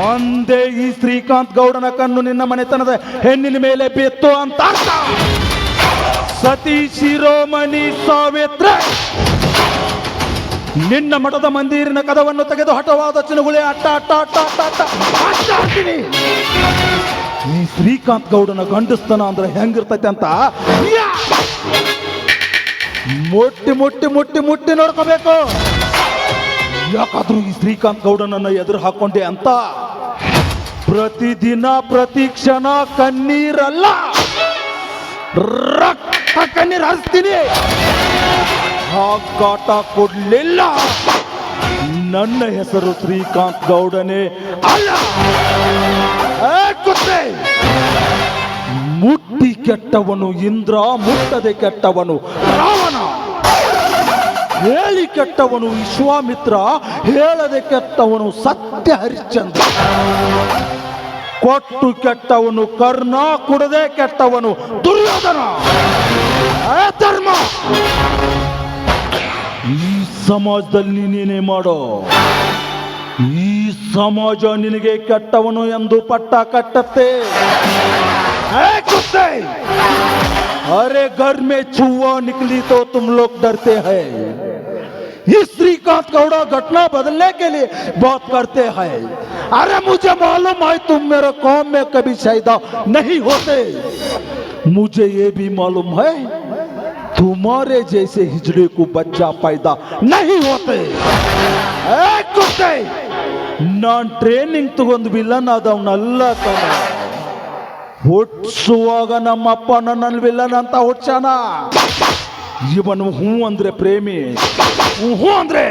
ಒಂದೇ ಈ ಶ್ರೀಕಾಂತ್ ಗೌಡನ ಕಣ್ಣು ನಿನ್ನ ಮನೆತನದ ಹೆಣ್ಣಿನ ಮೇಲೆ ಬಿತ್ತು ಅಂತ ಸತಿ ಶಿರೋಮಣಿ ಸಾವಿತ್ರ. ನಿನ್ನ ಮಠದ ಮಂದಿರಿನ ಕದವನ್ನು ತೆಗೆದು ಹಠವಾದ ಚಿನುಗುಳಿ ಅಟ್ಟ ಅಟ್ಟ ಅಟ್ಟ ಅಟ್ಟ ಅಟ್ಟ ಅಟ್ಟ ಹಾಕ್ತೀನಿ. ಈ ಶ್ರೀಕಾಂತ್ ಗೌಡನ ಗಂಡಸ್ತನ ಅಂದ್ರೆ ಹೆಂಗಿರ್ತೈತೆ ಅಂತ ಮುಟ್ಟಿ ಮುಟ್ಟಿ ಮುಟ್ಟಿ ಮುಟ್ಟಿ ನೋಡ್ಕೋಬೇಕು. ಯಾಕಾದ್ರೂ ಈ ಶ್ರೀಕಾಂತ್ ಗೌಡನನ್ನ ಎದುರು ಹಾಕೊಂಡೆ ಅಂತ ಪ್ರತಿದಿನ ಪ್ರತಿ ಕ್ಷಣ ಕಣ್ಣೀರಲ್ಲ ರಕ್ತ ಕಣ್ಣೀರು ಹರಿಸ್ತೀನಿ. ಕಾಟ ಕೊಡ್ಲಿಲ್ಲ, ನನ್ನ ಹೆಸರು ಶ್ರೀಕಾಂತ್ ಗೌಡನೇ ಅಲ್ಲ. ಮುಟ್ಟಿ ಕೆಟ್ಟವನು ಇಂದ್ರ, ಮುಟ್ಟದೆ ಕೆಟ್ಟವನು ರಾವಣ. ಹೇಳಿ ಕೆಟ್ಟವನು ವಿಶ್ವಾಮಿತ್ರ, ಹೇಳದೆ ಕೆಟ್ಟವನು ಸತ್ಯ ಹರಿಶ್ಚಂದ್ರ. ಕೊಟ್ಟು ಕೆಟ್ಟವನು ಕರ್ಣ, ಕುಡದೆ ಕೆಟ್ಟವನು ದುರ್ಯೋಧನ. ಧರ್ಮ, ಈ ಸಮಾಜದಲ್ಲಿ ನೀನೇನೇ ಮಾಡೋ. ಈ ಸಮಾಜ ನಿನಗೆ ಕೆಟ್ಟವನು ಎಂದು ಪಟ್ಟ ಕಟ್ಟತ್ತೆ. अरे घर में छुआ निकली तो तुम लोग डरते हैं. इस श्रीकांत गौड़ा घटना बदलने के लिए बात करते हैं. अरे मुझे मालूम है तुम मेरे कौम में कभी शायदा नहीं होते. मुझे ये भी मालूम है तुम्हारे जैसे हिजड़े को बच्चा पैदा नहीं होते. कुत्ते ನಾನ್ ಟ್ರೈನಿಂಗ್ ತಗೊಂಡು ವಿಲನ್ ಆದವನಲ್ಲ ಕಣ. ಹುಟ್ಸುವಾಗ ನಮ್ಮಪ್ಪ ನನ್ನ ವಿಲನ್ ಅಂತ ಹುಟ್ಸಾನ. ಇವನು ಹೂ ಅಂದ್ರೆ ಪ್ರೇಮಿ, ಹೂ ಅಂದ್ರೆ